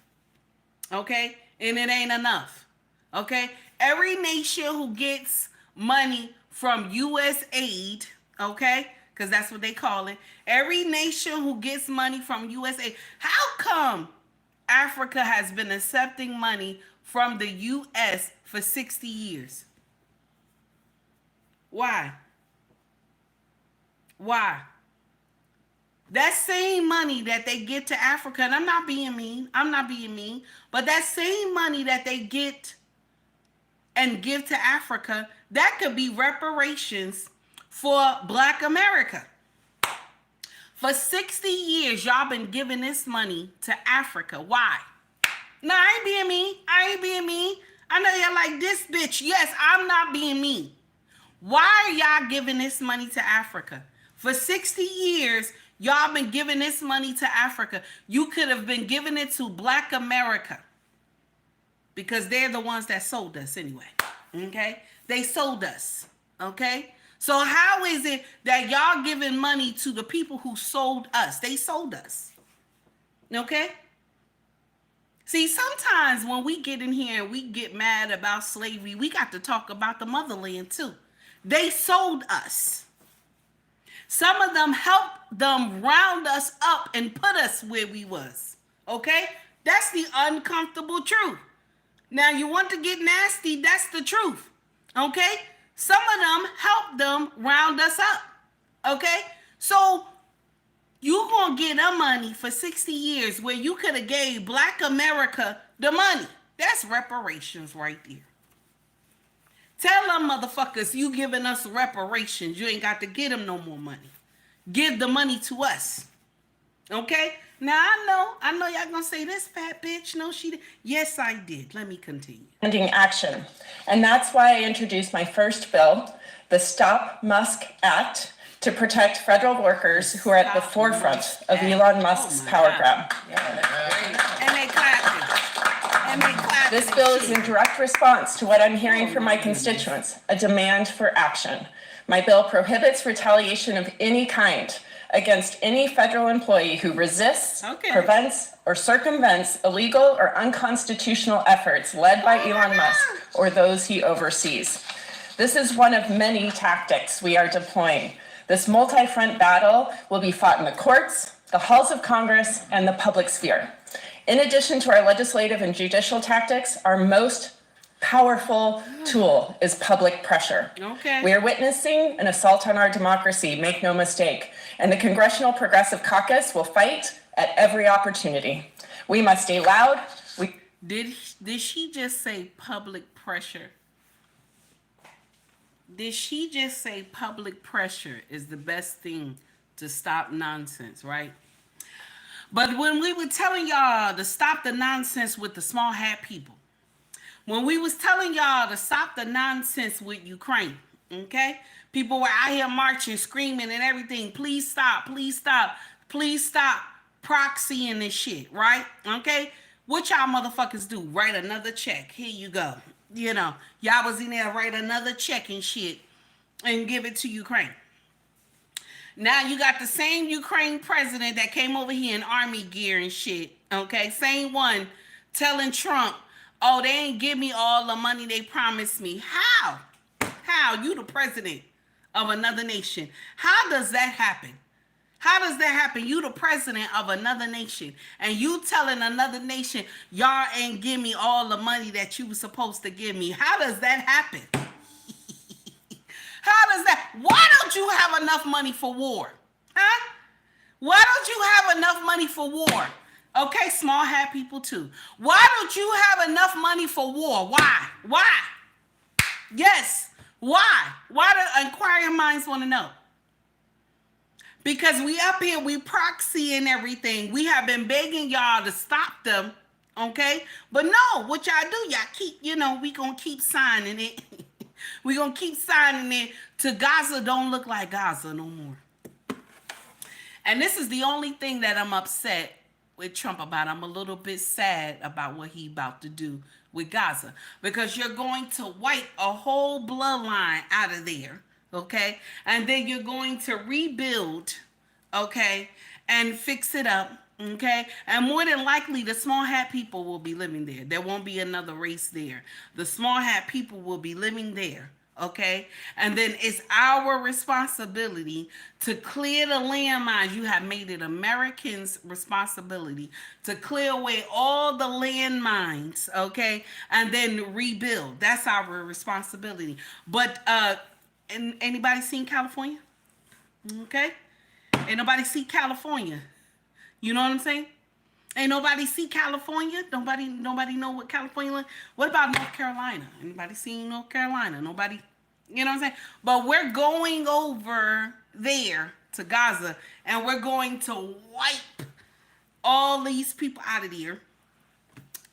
Okay? And it ain't enough. Okay? Every nation who gets money from U.S. aid, okay? Because that's what they call it. Every nation who gets money from USA. How come Africa has been accepting money from the U.S. for 60 years? Why? Why? That same money that they get to Africa, and I'm not being mean, but that same money that they get and give to Africa, that could be reparations for Black America. For 60 years, y'all been giving this money to Africa. Why? No, I ain't being mean. I know y'all like this bitch. Yes, I'm not being mean. Why are y'all giving this money to Africa? For 60 years, y'all been giving this money to Africa. You could have been giving it to Black America. Because they're the ones that sold us anyway. Okay? They sold us. Okay? So how is it that y'all giving money to the people who sold us? They sold us. Okay? See, sometimes when we get in here and we get mad about slavery, we got to talk about the motherland too. They sold us. Some of them helped them round us up and put us where we was. Okay? That's the uncomfortable truth. Now, you want to get nasty, that's the truth. Okay? Some of them helped them round us up. Okay? So, you gonna get them money for 60 years where you could have gave Black America the money. That's reparations right there. Tell them motherfuckers you giving us reparations. You ain't got to get them no more money. Give the money to us. Okay? Now, I know y'all gonna say this fat bitch. No, she did. Yes, I did. Let me continue. Ending action. And that's why I introduced my first bill, the Stop Musk Act, to protect federal workers who are at the forefront of Elon Musk's power grab. And they clapped. This bill is in direct response to what I'm hearing from my constituents, a demand for action. My bill prohibits retaliation of any kind against any federal employee who resists, prevents, or circumvents illegal or unconstitutional efforts led by Elon Musk or those he oversees. This is one of many tactics we are deploying. This multi-front battle will be fought in the courts, the halls of Congress, and the public sphere. In addition to our legislative and judicial tactics, our most powerful tool is public pressure. We are witnessing an assault on our democracy, make no mistake, and the Congressional Progressive Caucus will fight at every opportunity. We must stay loud. Did she just say public pressure? Did she just say public pressure is the best thing to stop nonsense, right? But when we were telling y'all to stop the nonsense with the small hat people, when we was telling y'all to stop the nonsense with Ukraine, okay? People were out here marching, screaming and everything. Please stop, please stop, please stop proxying this shit, right? Okay? What y'all motherfuckers do? Write another check. Here you go. You know, y'all was in there, write another check and shit and give it to Ukraine. Now you got the same Ukraine president that came over here in army gear and shit, okay? Same one telling Trump, oh, they ain't give me all the money they promised me. How? How? You the president of another nation. How does that happen? How does that happen? You the president of another nation, and you telling another nation, y'all ain't give me all the money that you were supposed to give me. How does that happen? How does that? Why don't you have enough money for war? Huh? Why don't you have enough money for war? Okay, small hat people too. Why don't you have enough money for war? Why? Why? Yes. Why? Why do inquiring minds want to know? Because we up here, we proxy and everything. We have been begging y'all to stop them, okay? But no, what y'all do, y'all keep, we gonna keep signing it. We gonna keep signing it to Gaza don't look like Gaza no more. And this is the only thing that I'm upset with Trump about. I'm a little bit sad about what he about to do with Gaza, because you're going to wipe a whole bloodline out of there, okay? And then you're going to rebuild, okay, and fix it up, okay? And more than likely, the small hat people will be living there. There won't be another race there. The small hat people will be living there, okay? And then it's our responsibility to clear the landmines. You have made it Americans' responsibility to clear away all the landmines, okay? And then rebuild. That's our responsibility. But anybody seen California? Okay? Ain't nobody see California. You know what I'm saying? Ain't nobody see California. Nobody know what California is. What about North Carolina? Anybody seen North Carolina? Nobody, you know what I'm saying? But we're going over there to Gaza, and we're going to wipe all these people out of there,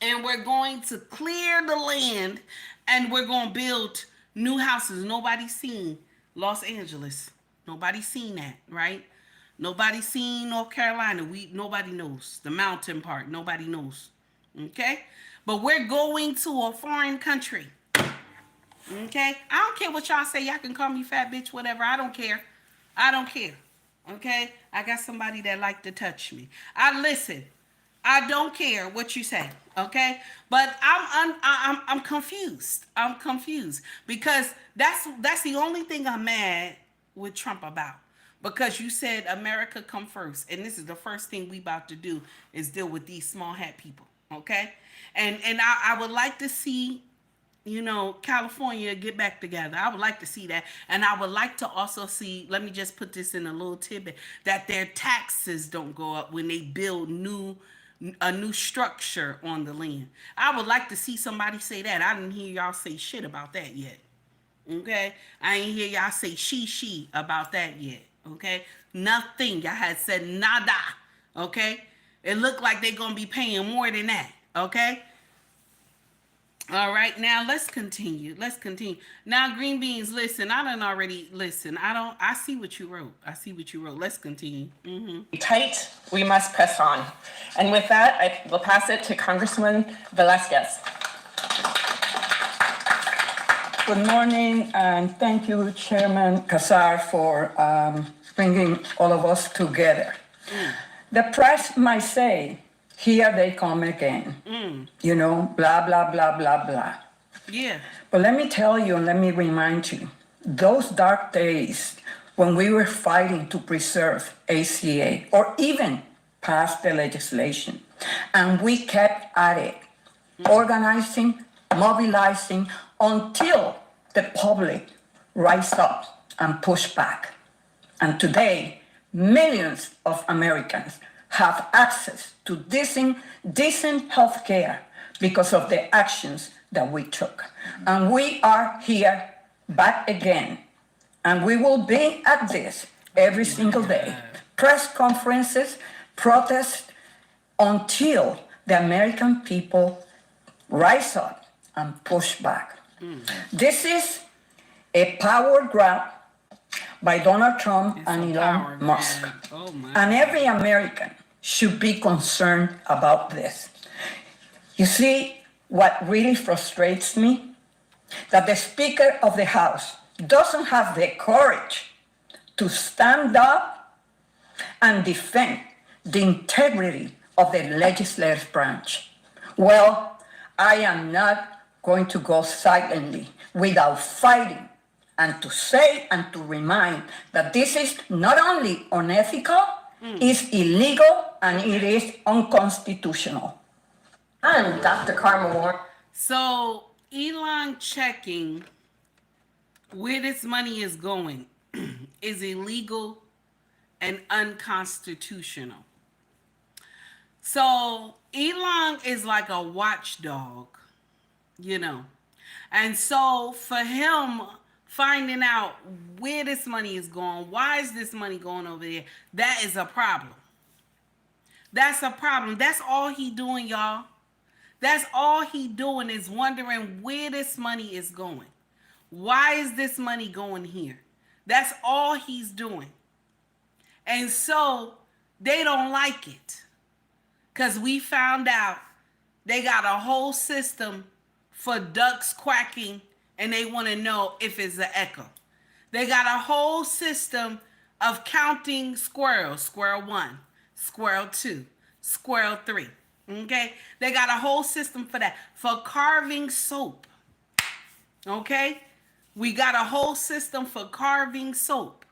and we're going to clear the land, and we're going to build new houses. Nobody's seen Los Angeles. Nobody's seen that, right? Nobody seen North Carolina. Nobody knows. The mountain part, nobody knows. Okay? But we're going to a foreign country. Okay? I don't care what y'all say. Y'all can call me fat bitch, whatever. I don't care. I don't care. Okay? I got somebody that like to touch me. Listen. I don't care what you say. Okay? But I'm confused. I'm confused because that's the only thing I'm mad with Trump about. Because you said America come first. And this is the first thing we about to do is deal with these small hat people. Okay? And I would like to see, California get back together. I would like to see that. And I would like to also see, let me just put this in a little tidbit, that their taxes don't go up when they build a new structure on the land. I would like to see somebody say that. I didn't hear y'all say shit about that yet. Okay? I ain't hear y'all say she about that yet. Okay? Nothing. Y'all had said nada. Okay? It looked like they're going to be paying more than that. Okay? All right. Now, let's continue. Now, Green Beans, listen. I see what you wrote. Let's continue. Mm-hmm. Tight, we must press on. And with that, I will pass it to Congressman Velasquez. Good morning, and thank you, Chairman Casar, for bringing all of us together. The press might say, here they come again. Blah, blah, blah, blah, blah. Yeah. But let me tell you, and let me remind you, those dark days when we were fighting to preserve ACA, or even pass the legislation, and we kept at it, organizing, mobilizing, until the public rise up and push back. And today, millions of Americans have access to decent health care because of the actions that we took. And we are here back again. And we will be at this every single day. Press conferences, protests, until the American people rise up and push back. This is a power grab by Donald Trump and Elon Musk. And every American should be concerned about this. You see, what really frustrates me? That the Speaker of the House doesn't have the courage to stand up and defend the integrity of the legislative branch. Well, I am not going to go silently without fighting and to say and to remind that this is not only unethical, it's illegal, and it is unconstitutional. I'm Dr. Carmen Warren. So Elon checking where this money is going is illegal and unconstitutional. So Elon is like a watchdog, you know. And so for him finding out where this money is going, why is this money going over there, that is a problem. That's a problem. That's all he doing, y'all. That's all he doing is wondering where this money is going. Why is this money going here? That's all he's doing. And so they don't like it. Because we found out they got a whole system for ducks quacking and they want to know if it's an echo. They got a whole system of counting squirrels. Squirrel 1, squirrel 2, squirrel 3. Okay? They got a whole system for that. For carving soap. Okay? We got a whole system for carving soap.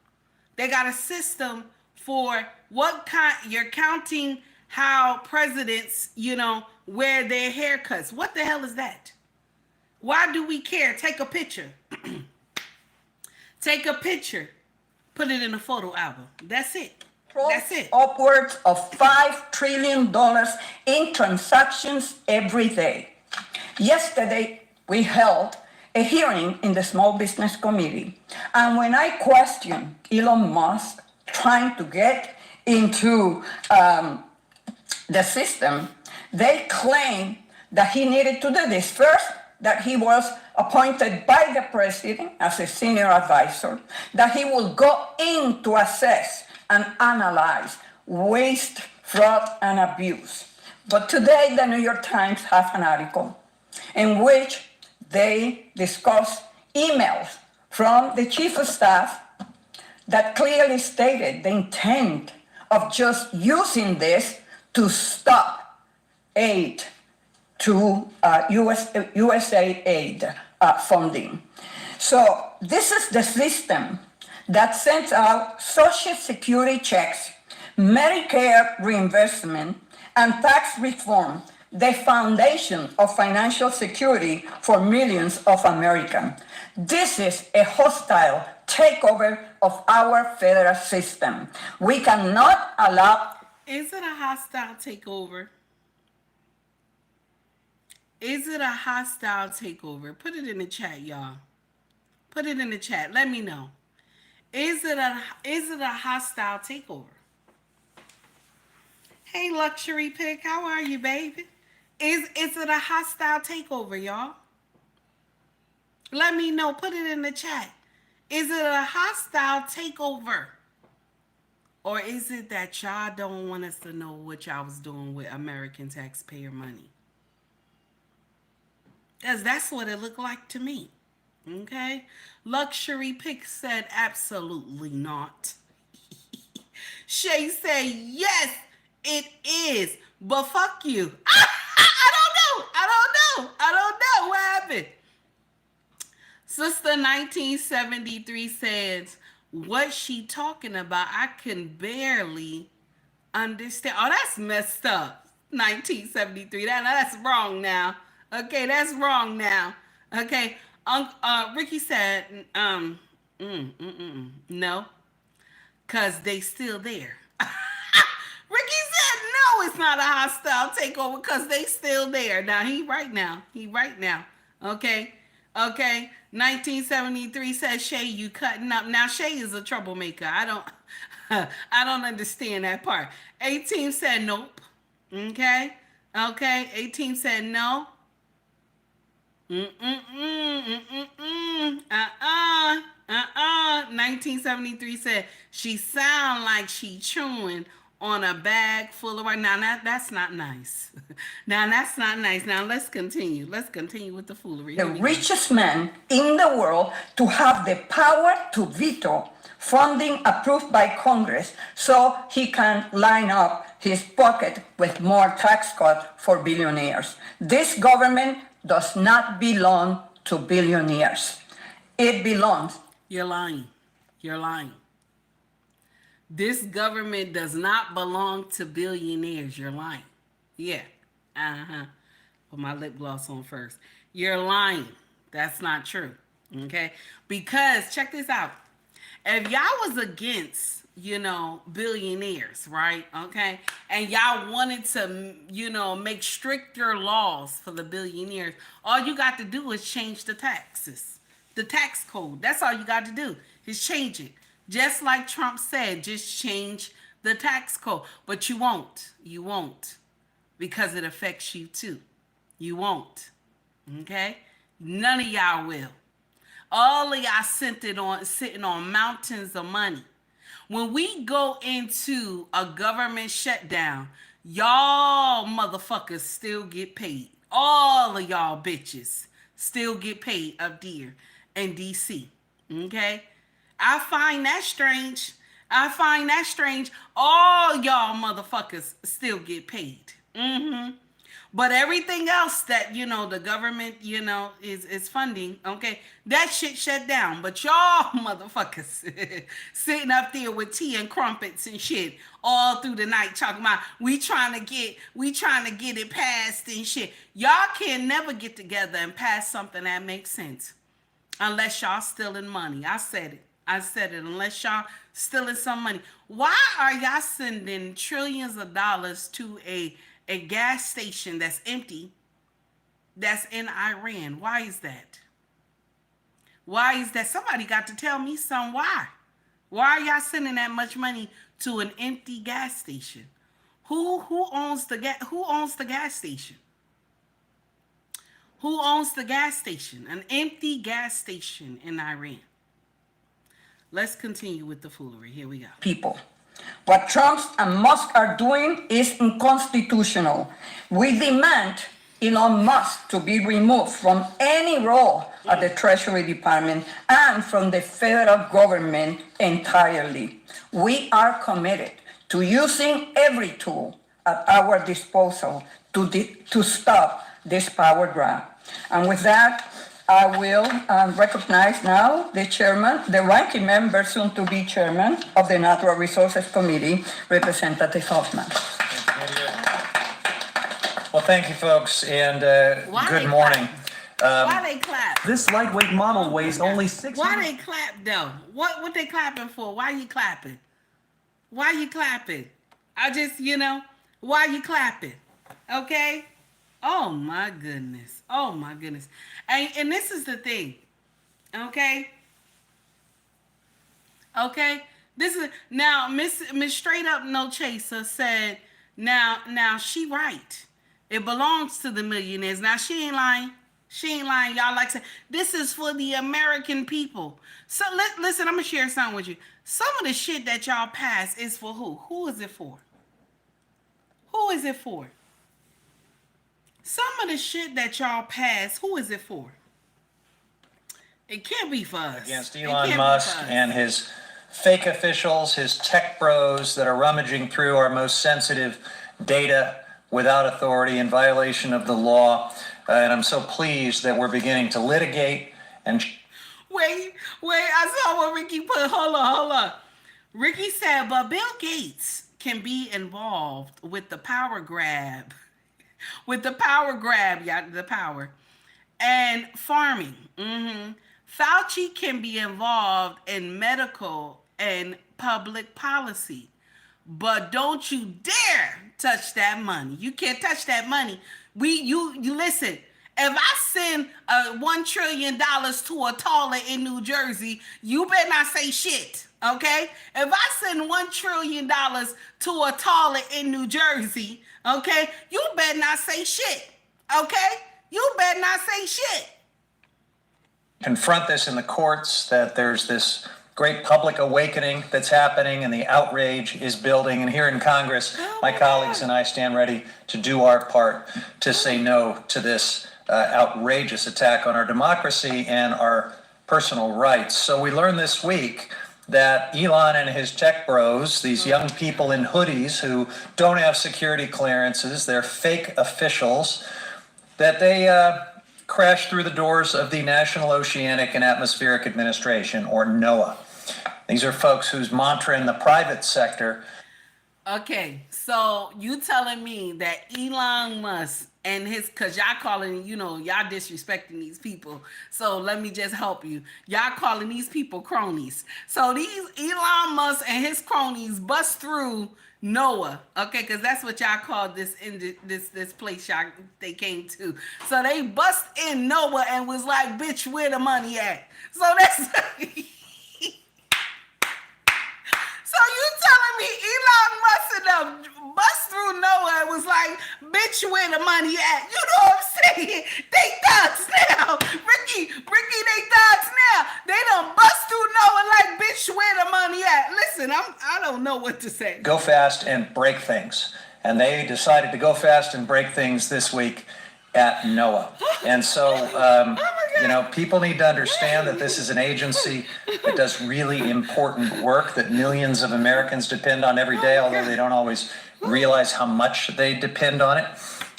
They got a system for what kind, you're counting how presidents, you know, wear their haircuts. What the hell is that? Why do we care? Take a picture. Take a picture. Put it in a photo album. That's it. That's it. Upwards of $5 trillion in transactions every day. Yesterday, we held a hearing in the Small Business Committee. And when I questioned Elon Musk trying to get into the system, they claimed that he needed to do this. First, that he was appointed by the president as a senior advisor, that he will go in to assess and analyze waste, fraud, and abuse. But today, the New York Times has an article in which they discuss emails from the chief of staff that clearly stated the intent of just using this to stop aid to USA aid funding. So this is the system that sends out Social Security checks, Medicare reimbursement, and tax reform, the foundation of financial security for millions of Americans. This is a hostile takeover of our federal system. We cannot allow... Is it a hostile takeover? Is it a hostile takeover? Put it in the chat, y'all. Put it in the chat. Let me know. Is it a hostile takeover? Hey, Luxury Pick, how are you, baby? Is it a hostile takeover, y'all? Let me know. Put it in the chat. Is it a hostile takeover? Or is it that y'all don't want us to know what y'all was doing with American taxpayer money? Because that's what it looked like to me. Okay? Luxury Pick said absolutely not. Shay said, yes, it is. But fuck you. I don't know. What happened? Sister 1973 says, what she talking about? I can barely understand. Oh, that's messed up. 1973. That's wrong now. Okay, that's wrong now. Okay. Ricky said, no, because they still there. Ricky said, no, it's not a hostile takeover because they still there. Now, he right now. Okay. 1973 says, Shay, you cutting up. Now, Shay is a troublemaker. I don't understand that part. 18 said, nope. Okay? Okay, 18 said no. 1973 said she sound like she chewing on a bag full of rice. Now that's not nice. Now that's not nice. Now let's continue. Let's continue with the foolery. The richest man in the world to have the power to veto funding approved by Congress so he can line up his pocket with more tax cuts for billionaires. This government does not belong to billionaires. It belongs. You're lying. You're lying. This government does not belong to billionaires. You're lying. Yeah. Put my lip gloss on first. You're lying. That's not true. Okay? Because check this out. If y'all was against, billionaires, right? Okay? And y'all wanted to, make stricter laws for the billionaires, all you got to do is change the taxes. The tax code. That's all you got to do is change it. Just like Trump said, just change the tax code. But you won't. You won't. Because it affects you too. You won't. Okay? None of y'all will. All of y'all sitting on mountains of money. When we go into a government shutdown, y'all motherfuckers still get paid. All of y'all bitches still get paid up there in DC. Okay? I find that strange. All y'all motherfuckers still get paid. But everything else that, the government, is funding, okay, that shit shut down. But y'all motherfuckers sitting up there with tea and crumpets and shit all through the night talking about we trying to get it passed and shit. Y'all can never get together and pass something that makes sense unless y'all stealing money. I said it, unless y'all stealing some money. Why are y'all sending trillions of dollars to a gas station that's empty, that's in Iran? Why is that? Somebody got to tell me some why. Why are y'all sending that much money to an empty gas station? Who owns the gas station? Who owns the gas station? An empty gas station in Iran. Let's continue with the foolery. Here we go. People. What Trump and Musk are doing is unconstitutional. We demand Elon Musk to be removed from any role at the Treasury Department and from the federal government entirely. We are committed to using every tool at our disposal to stop this power grab. And with that, I will recognize now the chairman, the ranking member, soon to be chairman of the Natural Resources Committee, Representative Hoffman. Well, thank you, folks, and good morning. Why they clap? This lightweight model weighs only 6. Why they clap though? What they clapping for? Why you clapping? Why you clapping? I just, why you clapping? Okay? Oh my goodness. And this is the thing. Okay? This is now Miss Straight Up No Chaser said, now she right. It belongs to the millionaires. Now she ain't lying. Y'all like say this is for the American people. So listen, I'm gonna share something with you. Some of the shit that y'all pass is for who? Who is it for? Some of the shit that y'all pass, who is it for? It can't be for us. Against Elon Musk and his fake officials, his tech bros that are rummaging through our most sensitive data without authority in violation of the law. And I'm so pleased that we're beginning to litigate and... Wait, I saw what Ricky put. Hold on. Ricky said, but Bill Gates can be involved with the power grab. The power. And farming. Fauci can be involved in medical and public policy. But don't you dare touch that money. You can't touch that money. You listen. If I send $1 trillion to a toilet in New Jersey, you better not say shit. Okay? If I send $1 trillion to a toilet in New Jersey, Okay? You better not say shit. Okay? You better not say shit. Confront this in the courts, that there's this great public awakening that's happening and the outrage is building. And here in Congress, my colleagues and I stand ready to do our part to say no to this outrageous attack on our democracy and our personal rights. So we learned this week that Elon and his tech bros, these young people in hoodies who don't have security clearances, they're fake officials, that they crashed through the doors of the National Oceanic and Atmospheric Administration, or NOAA. These are folks whose mantra in the private sector. Okay, so you telling me that Elon Musk and his, cause y'all calling, y'all disrespecting these people. So let me just help you. Y'all calling these people cronies. So these Elon Musk and his cronies bust through NOAA, okay, because that's what y'all called this place they came to. So they bust in NOAA and was like, bitch, where the money at? So that's so you telling me Elon Musk and them bust through NOAA and was like, bitch, where the money at? You know what I'm saying? They thugs now. Ricky, they thugs now. They done bust through NOAA like, bitch, where the money at? Listen, I don't know what to say. Go fast and break things. And they decided to go fast and break things this week at NOAA. And so, people need to understand that this is an agency that does really important work that millions of Americans depend on every day, although they don't always realize how much they depend on it.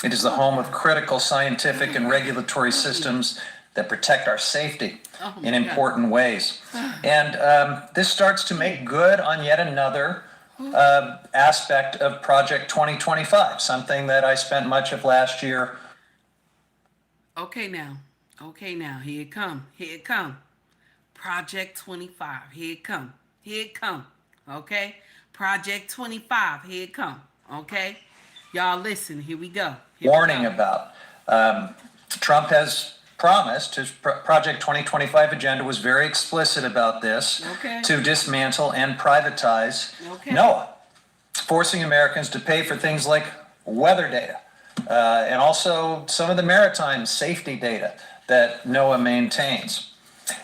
It is the home of critical scientific and regulatory systems that protect our safety in important ways. And this starts to make good on yet another aspect of Project 2025, something that I spent much of last year. Okay, now, here it come. Project 25, here it come, okay? Project 25, here it come, okay? Y'all listen, here we go. Warning about. Trump has promised, his Project 2025 agenda was very explicit about this, to dismantle and privatize NOAA, forcing Americans to pay for things like weather data, and also some of the maritime safety data that NOAA maintains.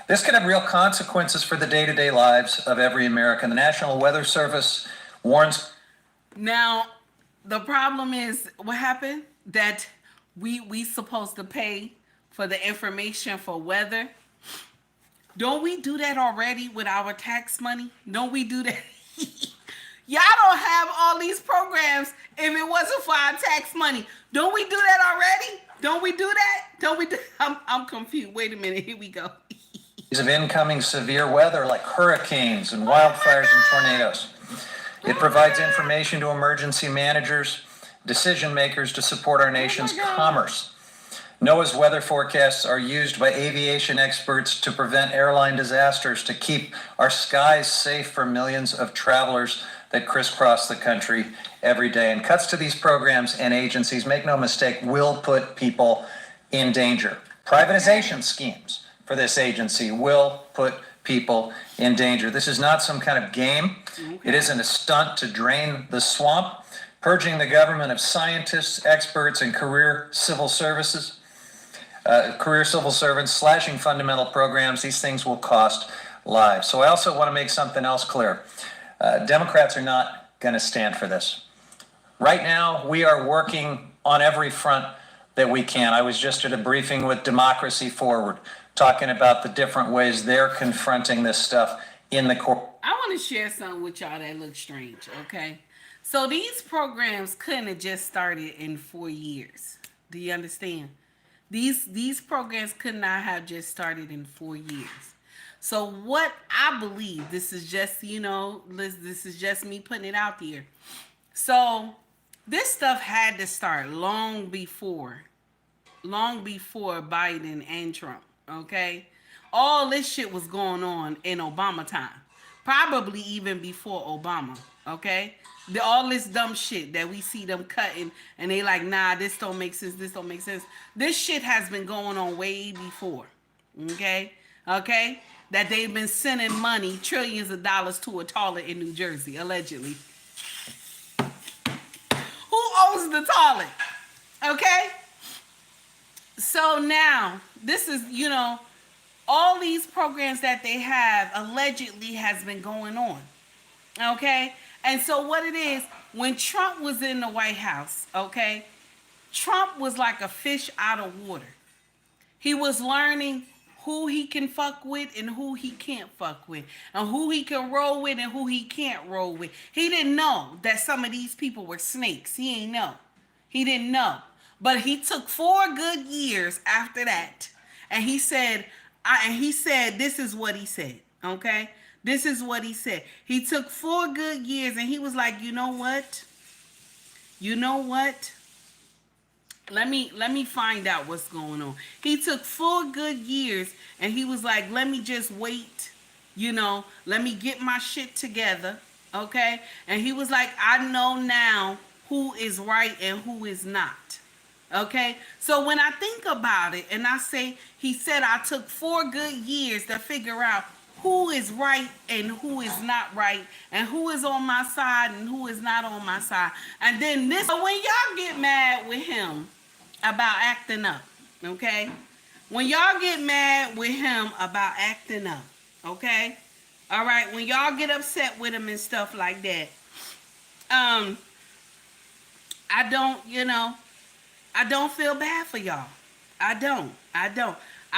This could have real consequences for the day-to-day lives of every American. The National Weather Service warns. Now, the problem is, what happened? That we supposed to pay for the information for weather. Don't we do that already with our tax money? Don't we do that? Y'all don't have all these programs if it wasn't for our tax money. Don't we do that already? Don't we do that? I'm confused. Wait a minute. Here we go. Of incoming severe weather like hurricanes and wildfires and tornadoes. It provides information to emergency managers, decision makers to support our nation's commerce. NOAA's weather forecasts are used by aviation experts to prevent airline disasters, to keep our skies safe for millions of travelers that crisscross the country every day. And cuts to these programs and agencies, make no mistake, will put people in danger. Privatization schemes for this agency will put people in danger. This is not some kind of game. It isn't a stunt to drain the swamp, purging the government of scientists, experts, and career civil servants, slashing fundamental programs. These things will cost lives. So I also want to make something else clear. Democrats are not going to stand for this. Right now, we are working on every front that we can. I was just at a briefing with Democracy Forward, talking about the different ways they're confronting this stuff in the court. I want to share something with y'all that looks strange, okay? So these programs couldn't have just started in 4 years. Do you understand? These programs could not have just started in 4 years. So what I believe, this is just, this is just me putting it out there. So this stuff had to start long before Biden and Trump, okay? All this shit was going on in Obama time. Probably even before Obama, okay? All this dumb shit that we see them cutting and they like, nah, this don't make sense, This shit has been going on way before, okay? That they've been sending money, trillions of dollars to a toilet in New Jersey, allegedly. Who owns the toilet? Okay? So now, this is, all these programs that they have allegedly has been going on. Okay? And so what it is, when Trump was in the White House, okay, Trump was like a fish out of water. He was learning who he can fuck with and who he can't fuck with, and who he can roll with and who he can't roll with. He didn't know that some of these people were snakes. He ain't know. He didn't know. But he took 4 good years after that, and he said, this is what he said, okay? This is what he said. He took 4 good years, and he was like, you know what? Let me find out what's going on. He took 4 good years, and he was like, let me just wait, let me get my shit together, okay? And he was like, I know now who is right and who is not, okay? So when I think about it, and I say, he said, I took 4 good years to figure out who is right and who is not right, and who is on my side and who is not on my side. And then so when y'all get mad with him about acting up, okay? When y'all get mad with him about acting up, okay? All right, when y'all get upset with him and stuff like that, I don't feel bad for y'all. I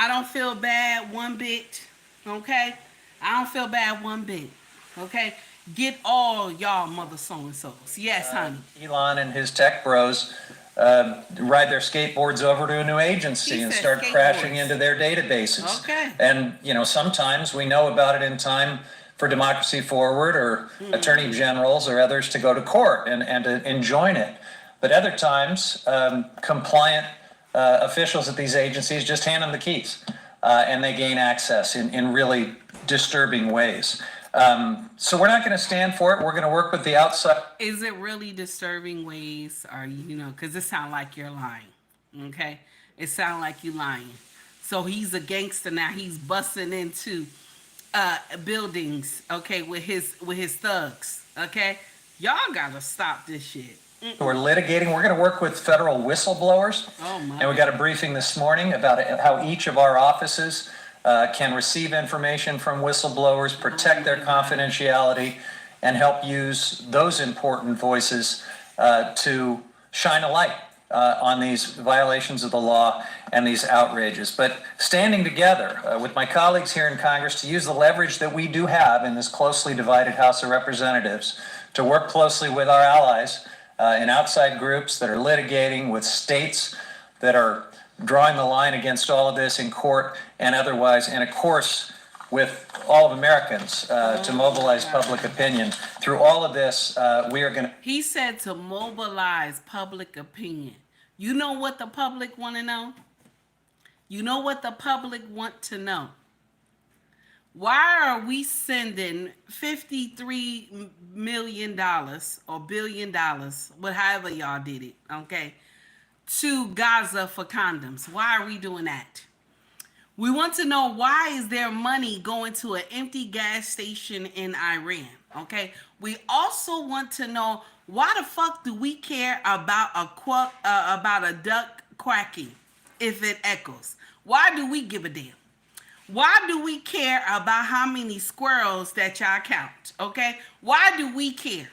don't feel bad one bit, okay? I don't feel bad one bit, okay? Get all y'all mother so-and-sos. Yes, honey. Elon and his tech bros ride their skateboards over to a new agency and start crashing into their databases. Okay. And, sometimes we know about it in time for Democracy Forward or attorney generals or others to go to court and to enjoin it. But other times, compliant officials at these agencies just hand them the keys and they gain access in really disturbing ways. So we're not going to stand for it. We're going to work with the outside. Is it really disturbing ways? Or, because it sounds like you're lying. Okay? It sounds like you're lying. So he's a gangster now. He's busting into buildings, okay, with his thugs. Okay? Y'all got to stop this shit. We're litigating. We're going to work with federal whistleblowers. And we got a briefing this morning about how each of our offices can receive information from whistleblowers, protect their confidentiality, and help use those important voices to shine a light on these violations of the law and these outrages. But standing together with my colleagues here in Congress to use the leverage that we do have in this closely divided House of Representatives to work closely with our allies in outside groups that are litigating, with states that are drawing the line against all of this in court and otherwise, and of course with all of Americans to mobilize public opinion. Through all of this, we are going to... He said to mobilize public opinion. You know what the public want to know? You know what the public want to know? Why are we sending $53 million or $1 billion, however y'all did it, okay, to Gaza for condoms? Why are we doing that? We want to know, why is there money going to an empty gas station in Iran? Okay. We also want to know, why the fuck do we care about a duck quacking if it echoes? Why do we give a damn? Why do we care about how many squirrels that y'all count? Okay. Why do we care?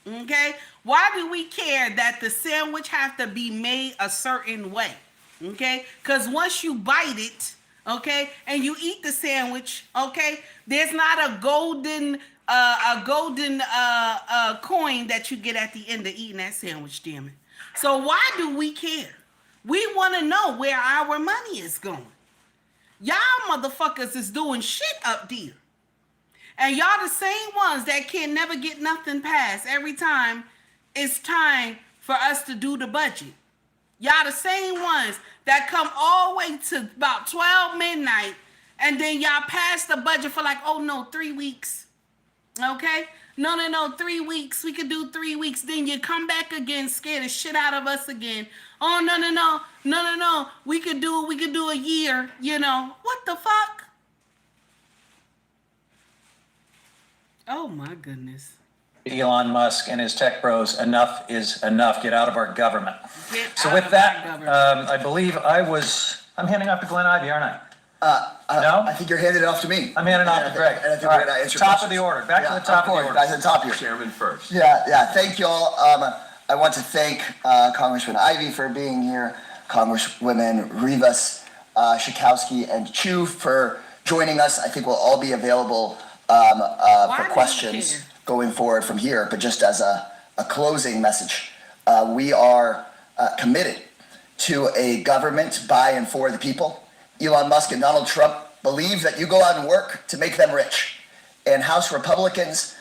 Okay. Why do we care that the sandwich have to be made a certain way? Okay. Because once you bite it, okay, and you eat the sandwich, okay, there's not a golden coin that you get at the end of eating that sandwich, damn it. So why do we care? We want to know where our money is going. Y'all motherfuckers is doing shit up there. And y'all the same ones that can never get nothing passed every time it's time for us to do the budget. Y'all the same ones that come all the way to about 12 midnight and then y'all pass the budget for like, oh no, 3 weeks. Okay? No, 3 weeks. We could do 3 weeks. Then you come back again, scare the shit out of us again. Oh, no. We could do a year, What the fuck? Oh my goodness. Elon Musk and his tech bros, enough is enough. Get out of our government. So with that, I believe I'm handing off to Glenn Ivey, aren't I? No? I think you're handing it off to me. I'm handing off to Greg. And I think All we're right, gonna answer top of questions. the order. Back to the top of the order. Guys, at the top here. Chairman first. Yeah, thank you all. I want to thank Congressman Ivey for being here, Congresswomen Rivas, Schakowsky, and Chu for joining us. I think we'll all be available for questions going forward from here. But just as a closing message, we are committed to a government by and for the people. Elon Musk and Donald Trump believe that you go out and work to make them rich. And House Republicans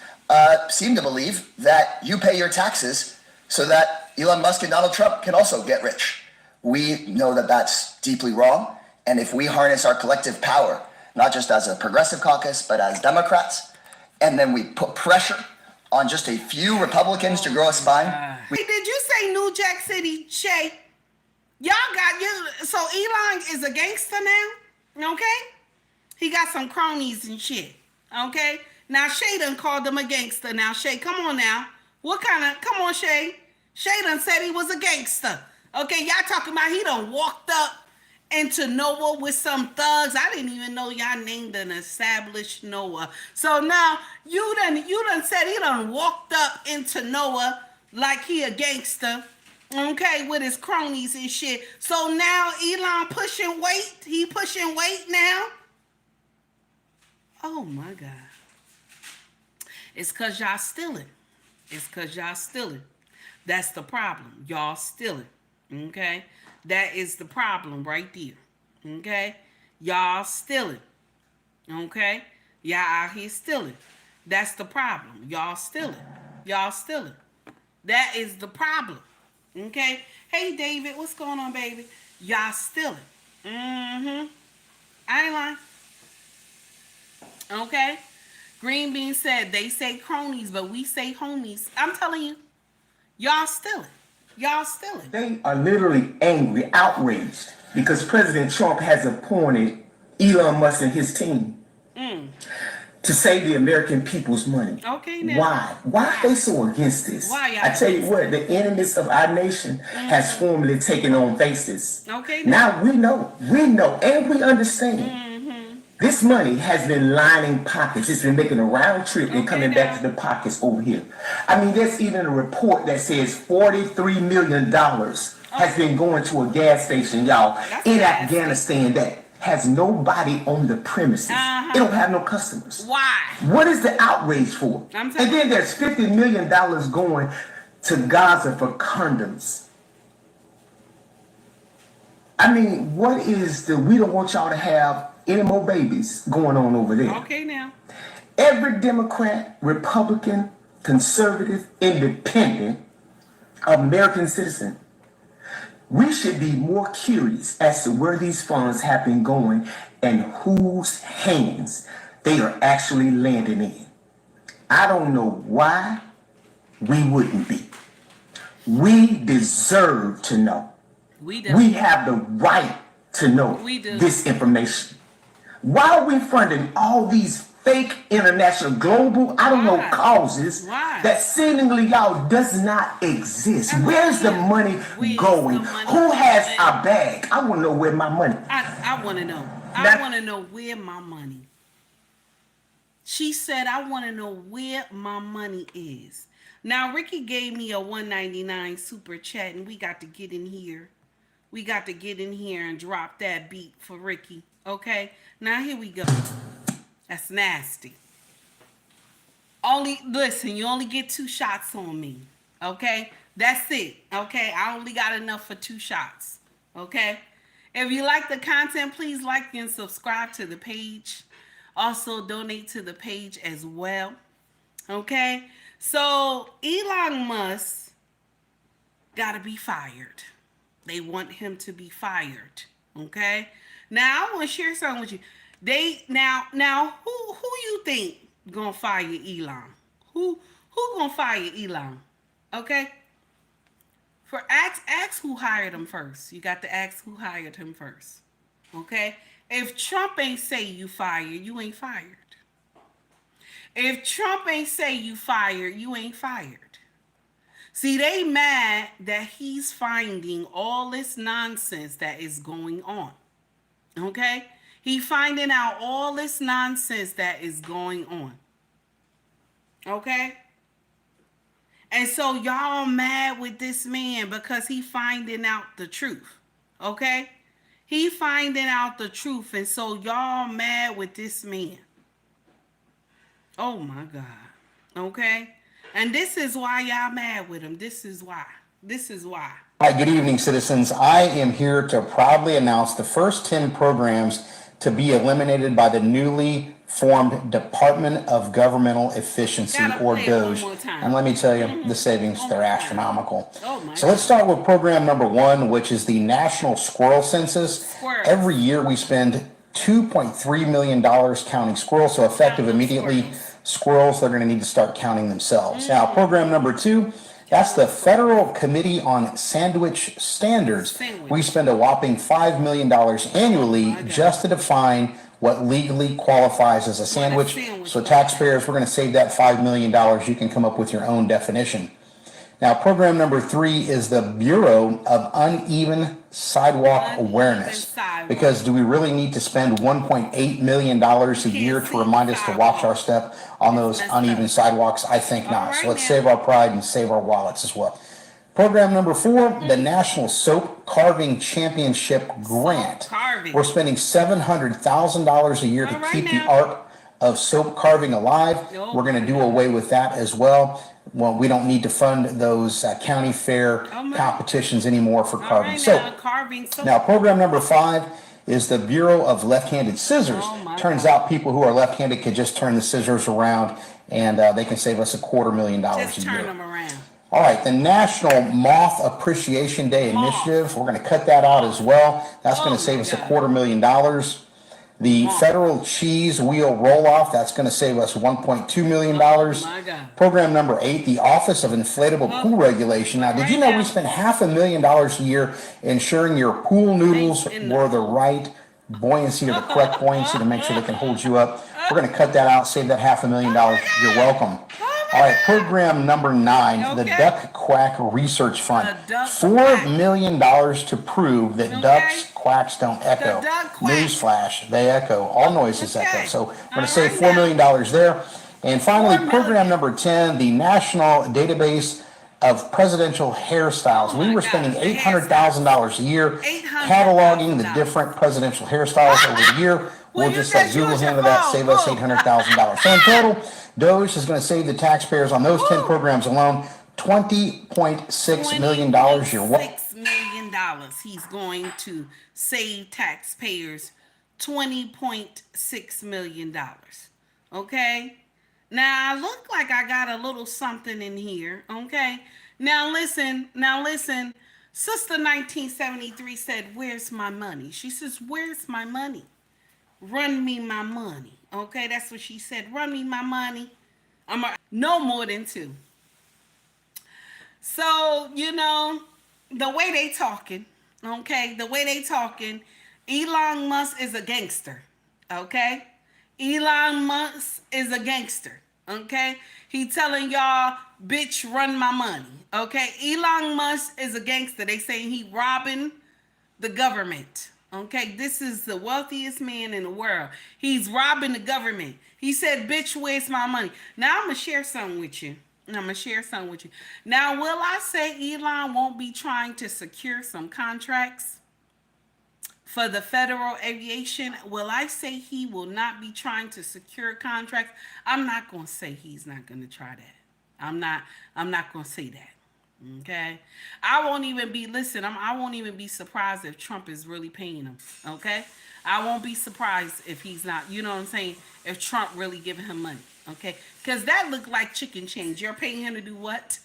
seem to believe that you pay your taxes so that Elon Musk and Donald Trump can also get rich. We know that that's deeply wrong. And if we harness our collective power, not just as a progressive caucus, but as Democrats, and then we put pressure on just a few Republicans to grow a spine. Hey, did you say New Jack City, Shay? Y'all got you. So Elon is a gangster now, okay? He got some cronies and shit, okay? Now Shay done called him a gangster. Now Shay, come on now. Come on Shay. Shay done said he was a gangster. Okay, y'all talking about he done walked up into Noah with some thugs. I didn't even know y'all named an established Noah. So now you done said he done walked up into Noah like he a gangster, okay, with his cronies and shit. So now Elon pushing weight. He pushing weight now. Oh my God. It's because y'all stealing. It's because y'all stealing. That's the problem. Y'all stealing. Okay? That is the problem right there. Okay? Y'all stealing. Okay? Y'all out here stealing. That's the problem. Y'all stealing. Y'all stealing. That is the problem. Okay? Hey, David, what's going on, baby? Y'all stealing. I ain't lying. Okay? Green Bean said they say cronies, but we say homies. I'm telling you, y'all stealing. Y'all stealing. They are literally angry, outraged, because President Trump has appointed Elon Musk and his team to save the American people's money. Okay, now. Why? Why are they so against this? Why y'all I tell you what, the enemies of our nation has formally taken on faces. Okay, now we know, and we understand. This money has been lining pockets. It's been making a round trip and coming back to the pockets over here. I mean, there's even a report that says $43 million has been going to a gas station, y'all, in Afghanistan that has nobody on the premises. It don't have no customers. Why? What is the outrage for? And then there's $50 million going to Gaza for condoms. I mean, what is we don't want y'all to have any more babies going on over there. Okay, now. Every Democrat, Republican, conservative, independent, American citizen, we should be more curious as to where these funds have been going and whose hands they are actually landing in. I don't know why we wouldn't be. We deserve to know. We have the right to know this information. Why are we funding all these fake international global, I don't know, causes that seemingly y'all does not exist? Where's the money going? Who has our bag? I want to know where my money. I want to know. I want to know where my money. She said, I want to know where my money is. Now, Ricky gave me a $1.99 super chat, and we got to get in here. We got to get in here and drop that beat for Ricky. Okay? Now, here we go. That's nasty. Listen, you only get 2 shots on me. Okay? That's it. Okay? I only got enough for 2 shots. Okay? If you like the content, please like and subscribe to the page. Also, donate to the page as well. Okay? So, Elon Musk got to be fired. They want him to be fired. Okay? Now, I want to share something with you. Now, who you think gonna fire Elon? Who gonna fire Elon? Okay? Ask who hired him first. You got to ask who hired him first. Okay? If Trump ain't say you fired, you ain't fired. If Trump ain't say you fired, you ain't fired. See, they mad that he's finding all this nonsense that is going on. Okay? He finding out all this nonsense that is going on. Okay? And so y'all mad with this man because he finding out the truth. Okay? He finding out the truth, and so y'all mad with this man. Oh my God. Okay? And this is why y'all mad with him. This is why. This is why. Hi, good evening, citizens. I am here to proudly announce the first 10 programs to be eliminated by the newly formed Department of Governmental Efficiency, or DOGE. And let me tell you, the savings, they're astronomical. So let's start with program number 1, which is the National Squirrel Census. Every year we spend $2.3 million counting squirrels, so effective immediately, squirrels, they're going to need to start counting themselves. Now, program number 2, that's the Federal Committee on Sandwich Standards. We spend a whopping $5 million annually just to define what legally qualifies as a sandwich. So taxpayers, we're going to save that $5 million. You can come up with your own definition. Now, program number 3 is the Bureau of Uneven Sidewalk Awareness. Because do we really need to spend $1.8 million a year to remind us to watch our step on those uneven sidewalks? I think not. So let's save our pride and save our wallets as well. Program number 4, the National Soap Carving Championship Grant. We're spending $700,000 a year to keep the art of soap carving alive. We're going to do away with that as well. Well, we don't need to fund those county fair competitions anymore for carving soap. Now, program number 5 is the Bureau of Left-Handed Scissors. Turns out people who are left-handed can just turn the scissors around, and they can save us $250,000 a year. Just turn them around. All right, the National Moth Appreciation Day Initiative, we're going to cut that out as well. That's going to save us $250,000. The Federal Cheese Wheel Roll-Off, that's going to save us $1.2 million. Program number 8, the Office of Inflatable Pool Regulation. Now, did you know we spend $500,000 a year ensuring your pool noodles were the right buoyancy, or the correct buoyancy to make sure they can hold you up? We're going to cut that out, save that $500,000. You're welcome. All right, program number 9, the Duck Quack Research Fund. $4 million to prove that ducks, quacks don't echo. Newsflash, they echo. All noises echo. So we're going to save $4 million there. And finally, program number 10, the National Database of Presidential Hairstyles. We were spending $800,000 a year cataloging the different presidential hairstyles over the year. We'll just let Google handle that, save us $800,000. So in total, DOGE is going to save the taxpayers on those 10 programs alone $20.6 million. $6 million. He's going to save taxpayers $20.6 million. Okay? Now, I look like I got a little something in here. Okay? Now, listen. Sister 1973 said, "Where's my money?" She says, "Where's my money? Run me my money." Okay, that's what she said. Run me my money. No more than 2. So, the way they talking, okay, Elon Musk is a gangster, okay? Elon Musk is a gangster, okay? He telling y'all, bitch, run my money, okay? Elon Musk is a gangster. They saying he robbing the government. Okay, this is the wealthiest man in the world. He's robbing the government. He said, bitch, where's my money? Now, I'm going to share something with you. Now, will I say Elon won't be trying to secure some contracts for the federal aviation? Will I say he will not be trying to secure contracts? I'm not going to say he's not going to try that. I'm not going to say that. Okay, I won't even be surprised if Trump is really paying him. Okay, I won't be surprised if he's not. You know what I'm saying? If Trump really giving him money. Okay, because that looked like chicken change. You're paying him to do what?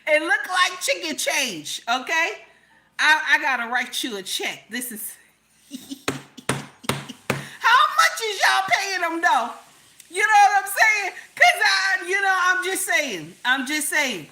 It looked like chicken change. Okay, I gotta write you a check. This is how much is y'all paying him though? You know what I'm saying? Because I'm just saying.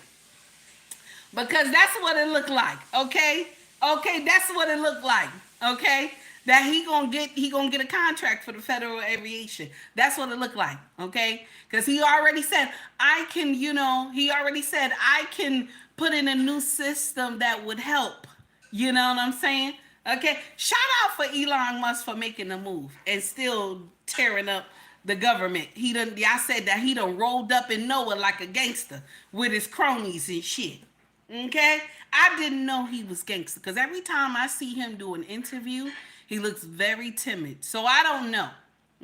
Because that's what it looked like, okay? Okay, that's what it looked like, okay? that he gonna get a contract for the Federal Aviation. That's what it looked like, okay? Because he already said I can, I can put in a new system that would help. You know what I'm saying? Okay. Shout out for Elon Musk for making the move and still tearing up the government. I said that he done rolled up in Noah like a gangster with his cronies and shit. Okay? I didn't know he was gangster because every time I see him do an interview, he looks very timid. So I don't know.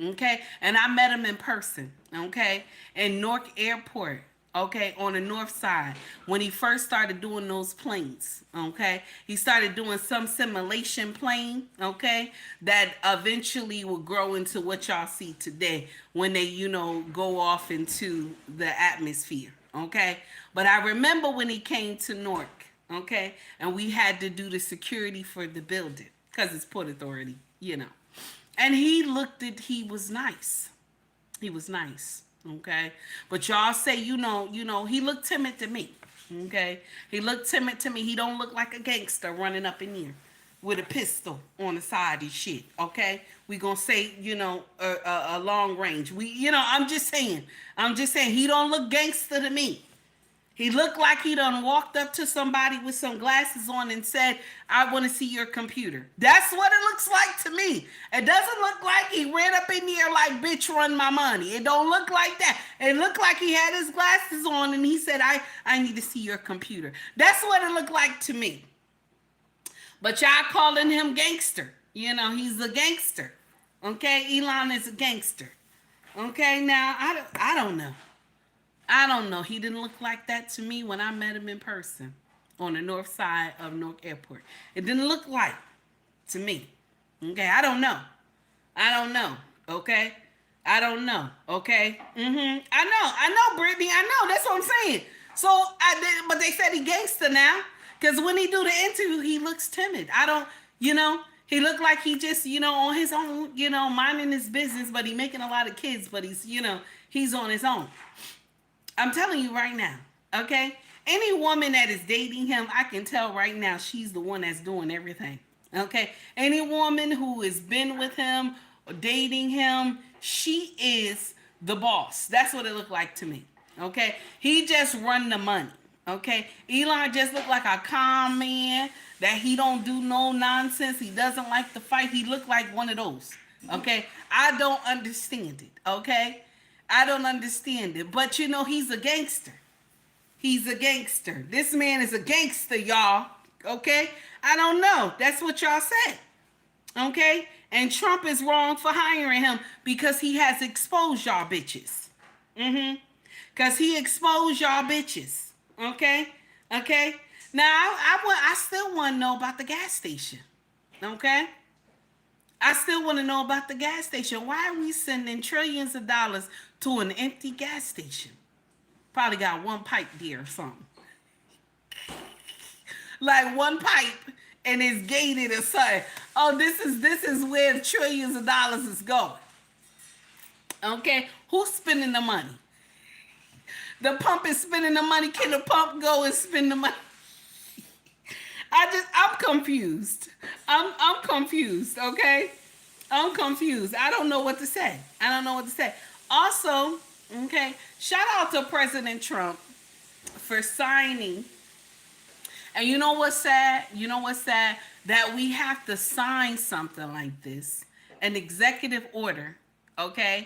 Okay? And I met him in person. Okay? In Newark Airport. Okay, on the north side, when he first started doing those planes, okay, he started doing some simulation plane, okay, that eventually will grow into what y'all see today when they, go off into the atmosphere, okay. But I remember when he came to Newark, okay, and we had to do the security for the building because it's Port Authority, and he was nice. He was nice. Okay, but y'all say he looked timid to me. Okay, he looked timid to me. He don't look like a gangster running up in here with a pistol on the side and shit. Okay, we gonna say a long range. I'm just saying he don't look gangster to me. He looked like he done walked up to somebody with some glasses on and said, I want to see your computer. That's what it looks like to me. It doesn't look like he ran up in here like, bitch, run my money. It don't look like that. It looked like he had his glasses on and he said, I need to see your computer. That's what it looked like to me. But y'all calling him gangster. He's a gangster. Okay, Elon is a gangster. Okay, now, I don't know. I don't know. He didn't look like that to me when I met him in person on the north side of Newark Airport. It didn't look like to me. Okay, I don't know. Okay, I don't know. Okay, I know, Brittany. I know. That's what I'm saying. So but they said he gangster now because when he do the interview, he looks timid. I don't, he looked like he just, on his own, minding his business, but he making a lot of kids, but he's, he's on his own. I'm telling you right now, okay? Any woman that is dating him, I can tell right now she's the one that's doing everything, okay? Any woman who has been with him or dating him, she is the boss. That's what it looked like to me, okay? He just run the money, okay? Elon just looked like a calm man that he don't do no nonsense. He doesn't like to fight. He looked like one of those, okay? I don't understand it, okay? I don't understand it. But he's a gangster. He's a gangster. This man is a gangster, y'all. Okay? I don't know. That's what y'all said. Okay? And Trump is wrong for hiring him because he has exposed y'all bitches. Because he exposed y'all bitches. Okay? Okay? Now, I still want to know about the gas station. Okay? I still want to know about the gas station. Why are we sending trillions of dollars to an empty gas station? Probably got one pipe there or something. Like one pipe and it's gated or something. Oh, this is where trillions of dollars is going. Okay? Who's spending the money? The pump is spending the money. Can the pump go and spend the money? I'm confused. I'm confused, okay? I'm confused. I don't know what to say. Also, okay, shout out to President Trump for signing. And you know what's sad? That we have to sign something like this, an executive order, okay,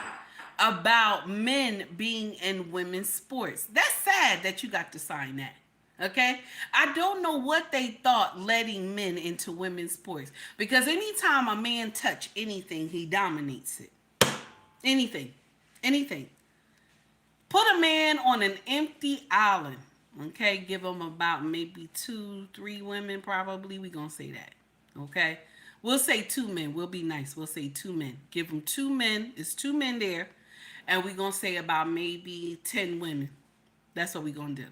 about men being in women's sports. That's sad that you got to sign that. Okay, I don't know what they thought letting men into women's sports, because anytime a man touch anything, he dominates it. Anything. Put a man on an empty island. Okay, give him about maybe 2-3 women, probably. We gonna say that. Okay, we'll say 2 men. We'll be nice. We'll say 2 men. Give him 2 men. It's 2 men there, and we gonna say about maybe 10 women. That's what we gonna do.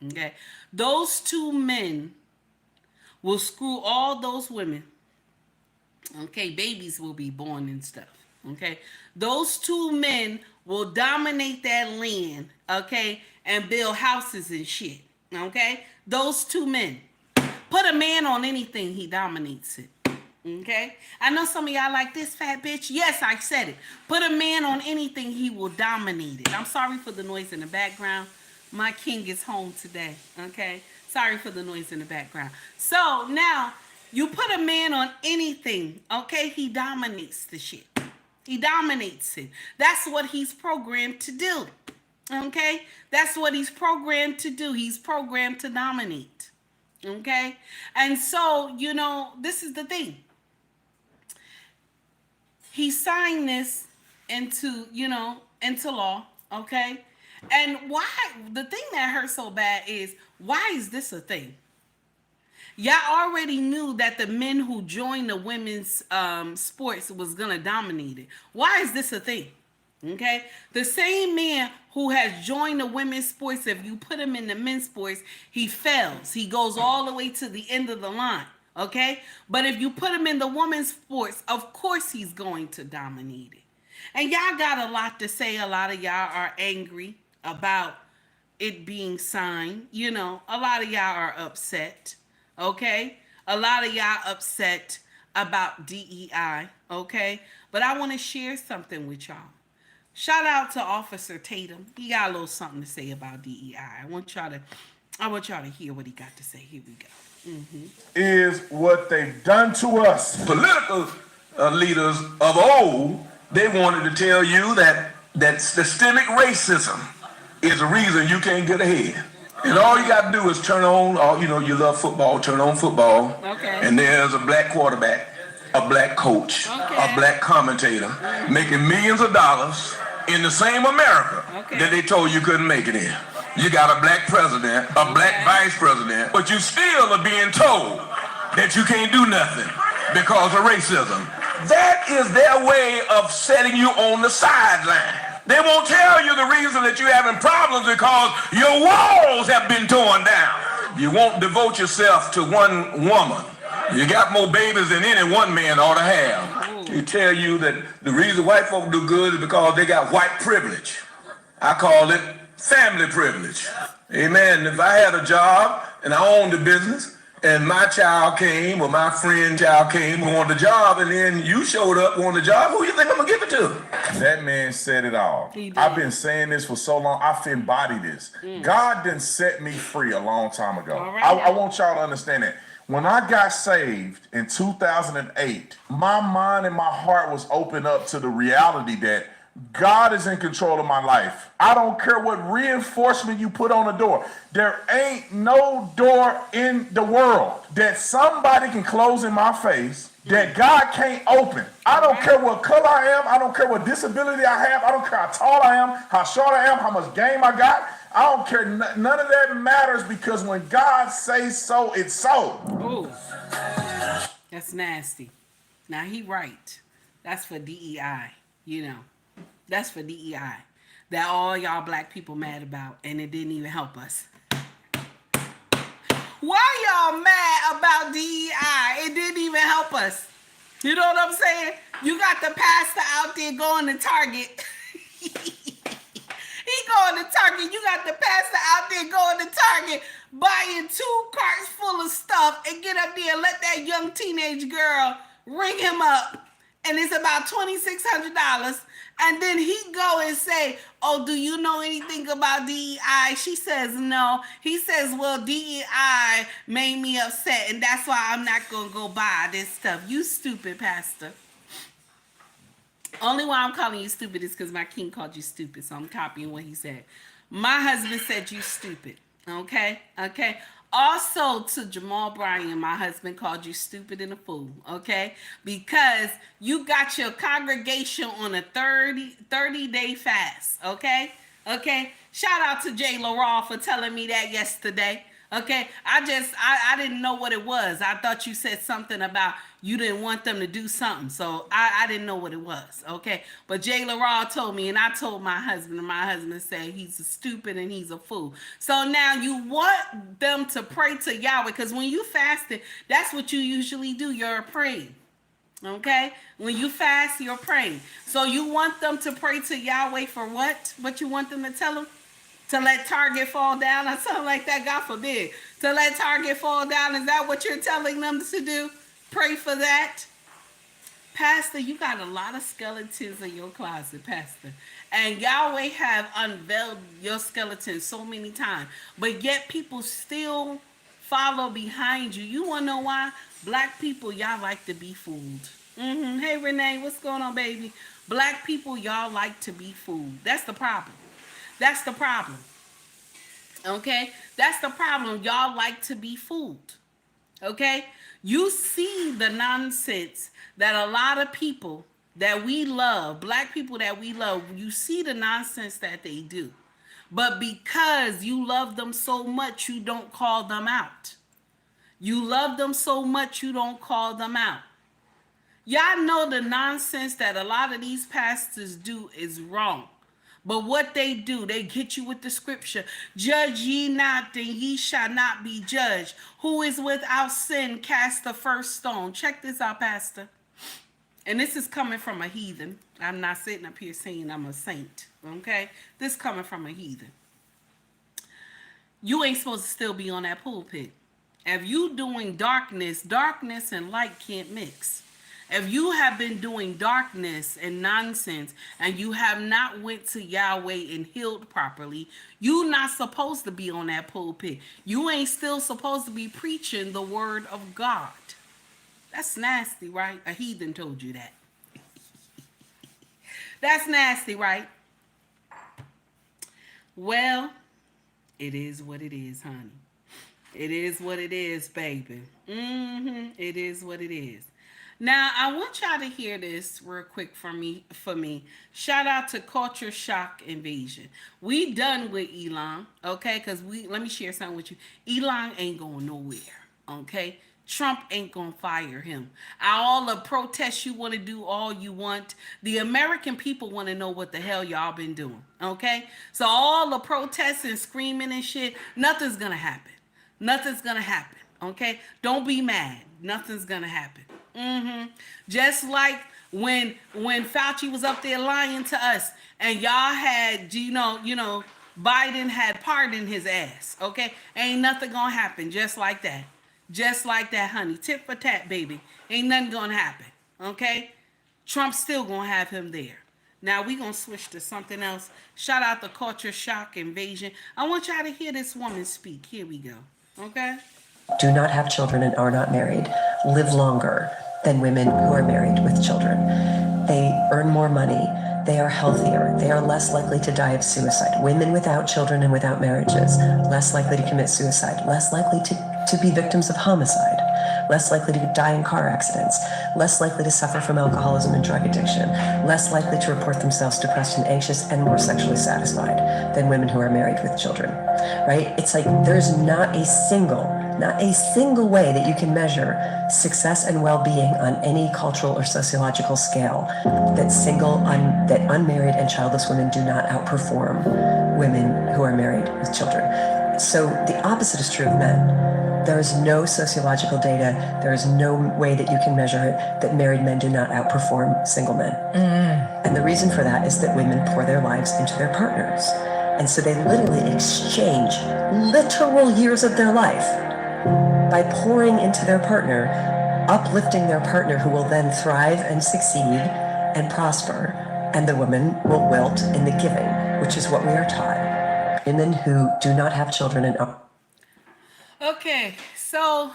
Okay, those 2 men will screw all those women. Okay, babies will be born and stuff. Okay, those 2 men will dominate that land. Okay, and build houses and shit. Okay, those 2 men. Put a man on anything, he dominates it. Okay? I know some of y'all like this fat bitch. Yes, I said it. Put a man on anything, he will dominate it. I'm sorry for the noise in the background. My king is home today. Okay? Sorry for the noise in the background. So now, you put a man on anything, okay? He dominates the shit. He dominates it. That's what he's programmed to do. Okay? That's what he's programmed to do. He's programmed to dominate. Okay? And so, this is the thing. He signed this into law, okay? And why, the thing that hurts so bad is, why is this a thing? Y'all already knew that the men who joined the women's sports was gonna dominate it. Why is this a thing? Okay? The same man who has joined the women's sports, if you put him in the men's sports, he fails. He goes all the way to the end of the line. Okay? But if you put him in the women's sports, of course he's going to dominate it. And y'all got a lot to say. A lot of y'all are angry about it being signed. A lot of y'all are upset. Okay? A lot of y'all upset about DEI. Okay? But I want to share something with y'all. Shout out to Officer Tatum. He got a little something to say about DEI. I want y'all to hear what he got to say. Here we go. Is what they've done to us. Political leaders of old, they wanted to tell you that systemic racism is the reason you can't get ahead. And all you got to do is turn on, you love football, turn on football, and there's a black quarterback, a black coach, a black commentator, making millions of dollars in the same America that they told you couldn't make it in. You got a black president, a black vice president, but you still are being told that you can't do nothing because of racism. That is their way of setting you on the sideline. They won't tell you the reason that you're having problems because your walls have been torn down. You won't devote yourself to one woman. You got more babies than any one man ought to have. They tell you that the reason white folk do good is because they got white privilege. I call it family privilege. Amen. If I had a job and I owned a business and my child came or my friend's child came and wanted a job and then you showed up wanting a job, who you think I'm going to give it to? That man said it all. I've been saying this for so long. I embody this. God didn't set me free a long time ago. I want y'all to understand that. When I got saved in 2008, my mind and my heart was opened up to the reality that God is in control of my life. I don't care what reinforcement you put on the door. There ain't no door in the world that somebody can close in my face that God can't open. I don't care what color I am. I don't care what disability I have. I don't care how tall I am, how short I am, how much game I got. I don't care. None of that matters because when God says so, it's so. Ooh. That's nasty. Now he right. That's for DEI, That's for DEI. That all y'all black people mad about, and it didn't even help us. Why y'all mad about DEI? It didn't even help us. You know what I'm saying? You got the pastor out there going to Target. He going to Target. You got the pastor out there going to Target, buying 2 carts full of stuff, and get up there and let that young teenage girl ring him up. And it's about $2,600. And then he go and say, oh, do you know anything about DEI? She says no. He says, well, DEI made me upset, and that's why I'm not going to go buy this stuff. You stupid, pastor. Only why I'm calling you stupid is because my king called you stupid, so I'm copying what he said. My husband said you stupid, okay? Okay? Also, to Jamal Bryan, my husband called you stupid and a fool, okay? Because you got your congregation on a 30-day fast, okay? Okay? Shout out to Jay LaRaw for telling me that yesterday, okay? I didn't know what it was. I thought you said something about you didn't want them to do something, so I didn't know what it was, okay? But Jay LaRaw told me, and I told my husband, and my husband said he's a stupid and he's a fool. So now you want them to pray to Yahweh, because when you fasted, that's what you usually do. You're praying, okay? When you fast, you're praying. So you want them to pray to Yahweh for what? What you want them to tell them? To let Target fall down or something like that? God forbid. To let Target fall down, is that what you're telling them to do? Pray for that? Pastor, you got a lot of skeletons in your closet, Pastor. And Yahweh have unveiled your skeleton so many times. But yet people still follow behind you. You want to know why? Black people, y'all like to be fooled. Hey, Renee, what's going on, baby? Black people, y'all like to be fooled. That's the problem. That's the problem. Okay? That's the problem. Y'all like to be fooled. Okay? You see the nonsense that a lot of people that we love, black people that we love, you see the nonsense that they do. But because you love them so much, you don't call them out. You love them so much, you don't call them out. Y'all know the nonsense that a lot of these pastors do is wrong. But what they do, they get you with the scripture. Judge ye not, and ye shall not be judged. Who is without sin, cast the first stone. Check this out, Pastor. And this is coming from a heathen. I'm not sitting up here saying I'm a saint. Okay? This coming from a heathen. You ain't supposed to still be on that pulpit. If you doing darkness, darkness and light can't mix. If you have been doing darkness and nonsense and you have not went to Yahweh and healed properly, you not supposed to be on that pulpit. You ain't still supposed to be preaching the word of God. That's nasty, right? A heathen told you that. That's nasty, right? Well, it is what it is, honey. It is what it is, baby. It is what it is. Now, I want y'all to hear this real quick for me. Shout out to Culture Shock Invasion. We done with Elon, okay? Because let me share something with you. Elon ain't going nowhere, okay? Trump ain't gonna fire him. All the protests you want to do, all you want. The American people want to know what the hell y'all been doing, okay? So all the protests and screaming and shit, nothing's gonna happen. Nothing's gonna happen, okay? Don't be mad. Nothing's gonna happen. Just like when Fauci was up there lying to us, and y'all had, Biden had pardoned his ass, okay? Ain't nothing gonna happen. Just like that. Just like that, honey. Tit for tat, baby. Ain't nothing gonna happen, okay? Trump's still gonna have him there. Now we gonna switch to something else. Shout out the Culture Shock Invasion. I want y'all to hear this woman speak. Here we go, okay? Do not have children and are not married live longer than women who are married with children. They earn more money. They are healthier. They are less likely to die of suicide. Women without children and without marriages, less likely to commit suicide, less likely to be victims of homicide, less likely to die in car accidents, less likely to suffer from alcoholism and drug addiction, less likely to report themselves depressed and anxious, and more sexually satisfied than women who are married with children, right? It's like there's not a single way that you can measure success and well-being on any cultural or sociological scale that unmarried and childless women do not outperform women who are married with children. So the opposite is true of men. There is no sociological data, there is no way that you can measure it that married men do not outperform single men. And the reason for that is that women pour their lives into their partners. And so they literally exchange literal years of their life by pouring into their partner, uplifting their partner, who will then thrive and succeed and prosper, and the woman will wilt in the giving, which is what we are taught. Women who do not have children and are... Okay, so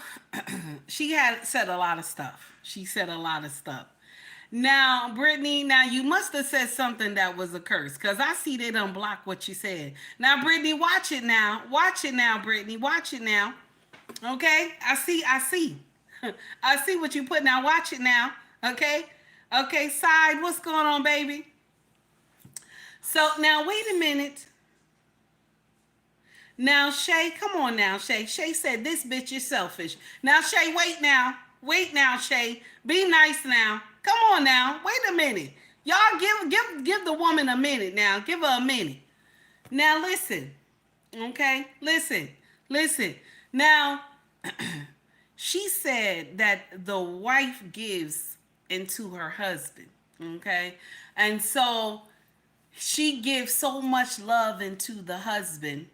she had said a lot of stuff. Now, Brittany, you must have said something that was a curse, because I see they don't block what you said. Now, Brittany, watch it now. Brittany. Watch it now. Okay? I see. I see what you put now. Watch it now. Okay? Okay, Side, what's going on, baby? So, now, wait a minute. Now, Shay, come on now, Shay. Shay said this bitch is selfish. Now, Shay, wait now. Wait now, Shay. Be nice now. Come on now. Wait a minute. Y'all give the woman a minute now. Give her a minute. Now, listen. Okay? Listen. Now, she said that the wife gives into her husband. Okay? And so she gives so much love into the husband.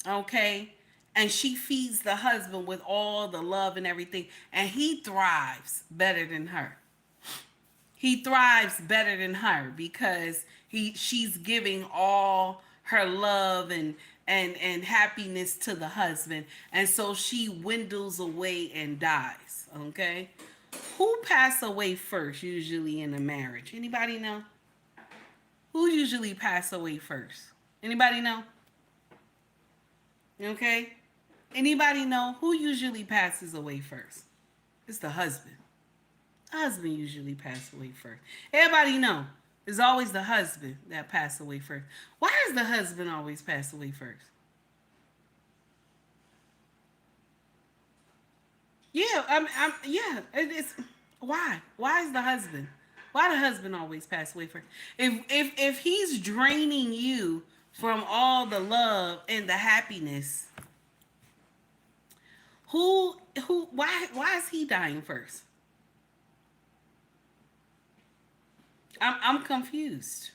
Okay? And she feeds the husband with all the love and everything. And he thrives better than her. he thrives better than her because she's giving all her love and happiness to the husband, and so she dwindles away and dies. Okay, who passed away first usually in a marriage? Anybody know? Who usually pass away first? Anybody know? Okay, anybody know who usually passes away first? It's the husband. Husband usually pass away first. Everybody know it's always the husband that pass away first. Why does the husband always pass away first? Yeah, it's why? Why is the husband? Why the husband always pass away first? If he's draining you from all the love and the happiness, why is he dying first? I'm confused.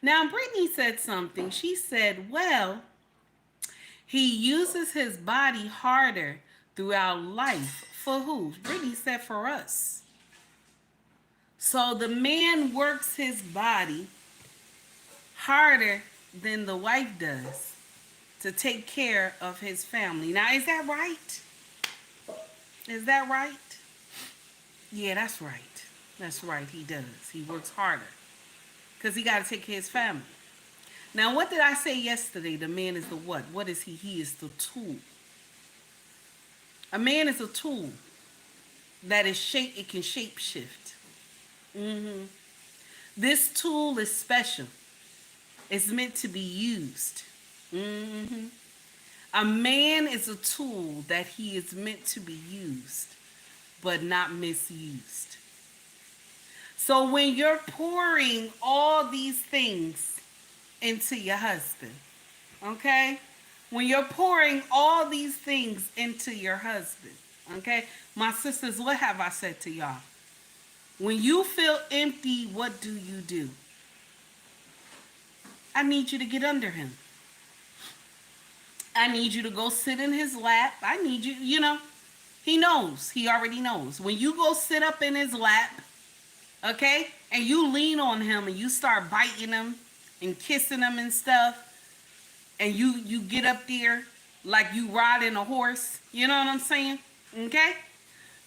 Now, Brittany said something. She said, well, he uses his body harder throughout life. For who? Brittany said for us. So the man works his body harder than the wife does to take care of his family. Now, is that right? Is that right? Yeah, that's right. That's right, he does. He works harder because he got to take care of his family. Now, what did I say yesterday? The man is the what? What is he? He is the tool. A man is a tool that is it can shape shift. This tool is special. It's meant to be used. A man is a tool that he is meant to be used, but not misused. So when you're pouring all these things into your husband, okay? When you're pouring all these things into your husband, okay? My sisters, what have I said to y'all? When you feel empty, what do? I need you to get under him. I need you to go sit in his lap. I need you, he knows. He already knows. When you go sit up in his lap, okay, and you lean on him and you start biting him and kissing him and stuff, and you get up there like you riding a horse, you know what I'm saying? Okay?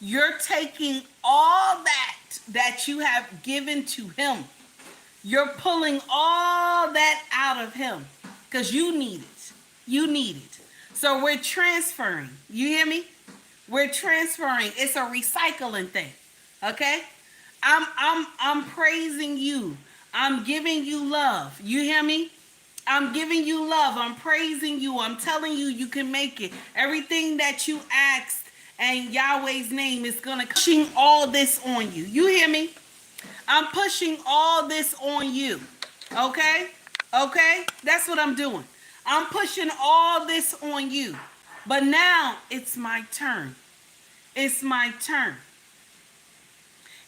You're taking all that you have given to him. You're pulling all that out of him because you need it. You need it. So we're transferring. You hear me? We're transferring. It's a recycling thing. Okay? I'm praising you. I'm giving you love. You hear me? I'm giving you love. I'm praising you. I'm telling you you can make it. Everything that you asked in Yahweh's name is going to pushing all this on you. You hear me? I'm pushing all this on you. Okay? Okay? That's what I'm doing. I'm pushing all this on you. But now it's my turn. It's my turn.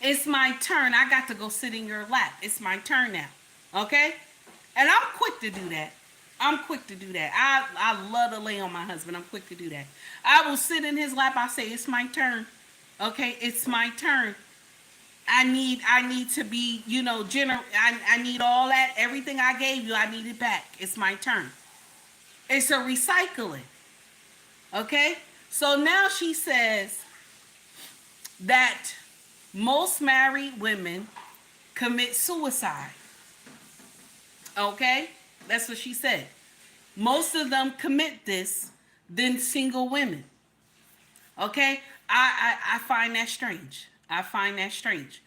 It's my turn. I got to go sit in your lap. It's my turn now. Okay? And I'm quick to do that. I'm quick to do that. I love to lay on my husband. I'm quick to do that. I will sit in his lap. I say, it's my turn. Okay? It's my turn. I need to be, I need all that. Everything I gave you, I need it back. It's my turn. It's a recycling. Okay? So now she says that most married women commit suicide. Okay? That's what she said. Most of them commit this than single women. Okay? I find that strange. I find that strange.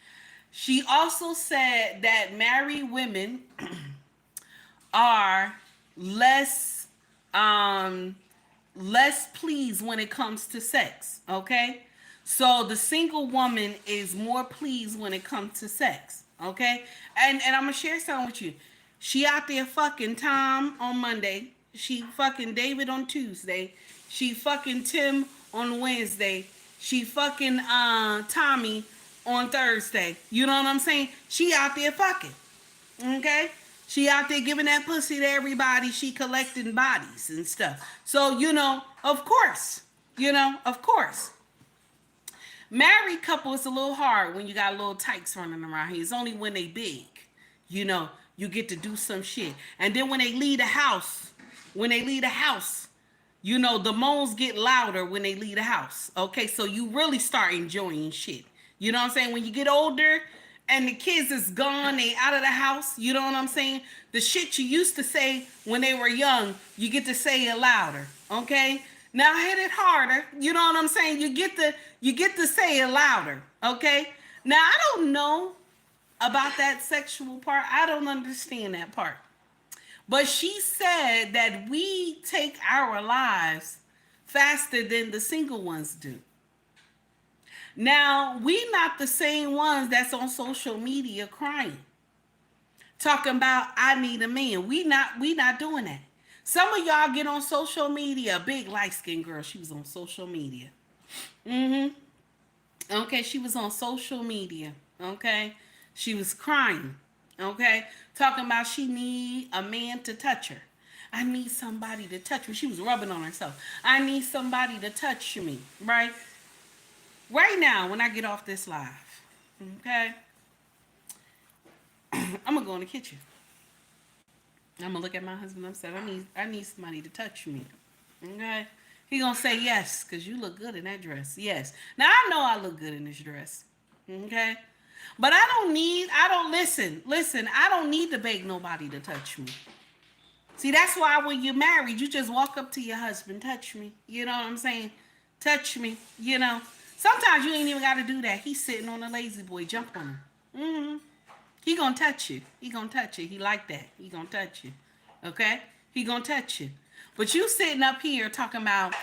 She also said that married women are less pleased when it comes to sex. Okay? So the single woman is more pleased when it comes to sex. Okay? And I'm going to share something with you. She out there fucking Tom on Monday. She fucking David on Tuesday. She fucking Tim on Wednesday. She fucking Tommy on Thursday. You know what I'm saying? She out there fucking. Okay? She out there giving that pussy to everybody. She collecting bodies and stuff. So, of course. Of course. Married couple, it's a little hard when you got little tykes running around here. It's only when they big, you know, you get to do some shit. And then when they leave the house, you know, the moans get louder when they leave the house. Okay, so you really start enjoying shit. You know what I'm saying? When you get older and the kids is gone, they out of the house, you know what I'm saying? The shit you used to say when they were young, you get to say it louder. Okay? Now hit it harder. You know what I'm saying? You get to say it louder. Okay? Now I don't know about that sexual part. I don't understand that part. But she said that we take our lives faster than the single ones do. Now, we not the same ones that's on social media crying. Talking about I need a man. We not doing that. Some of y'all get on social media. A big light-skinned girl, she was on social media. Okay, she was on social media. Okay? She was crying. Okay? Talking about she need a man to touch her. I need somebody to touch me. She was rubbing on herself. I need somebody to touch me. Right? Right now, when I get off this live, okay, I'm gonna go in the kitchen. I'm gonna look at my husband. I'm saying, I need somebody to touch me. Okay, he gonna say yes, cause you look good in that dress. Yes. Now I know I look good in this dress. Okay, but I don't need to beg nobody to touch me. See, that's why when you're married, you just walk up to your husband, touch me. You know what I'm saying? Touch me. You know. Sometimes you ain't even got to do that. He's sitting on a lazy boy. Jump on him. He gonna touch you. He gonna touch you. He like that. He gonna touch you. Okay? He gonna touch you. But you sitting up here talking about,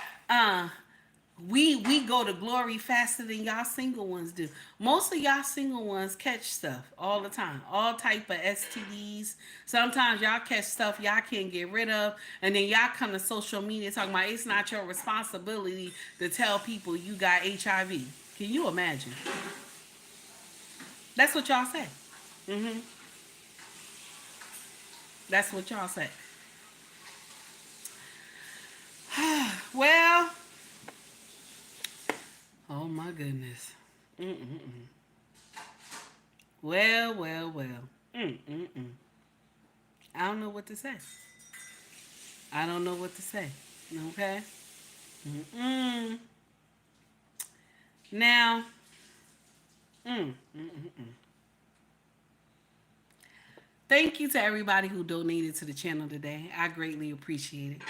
we go to glory faster than y'all single ones do. Most of y'all single ones catch stuff all the time. All type of STDs. Sometimes y'all catch stuff y'all can't get rid of. And then y'all come to social media talking about it's not your responsibility to tell people you got HIV. Can you imagine? That's what y'all say. That's what y'all say. Well, oh my goodness. Well. I don't know what to say. Okay? Now, thank you to everybody who donated to the channel today. I greatly appreciate it.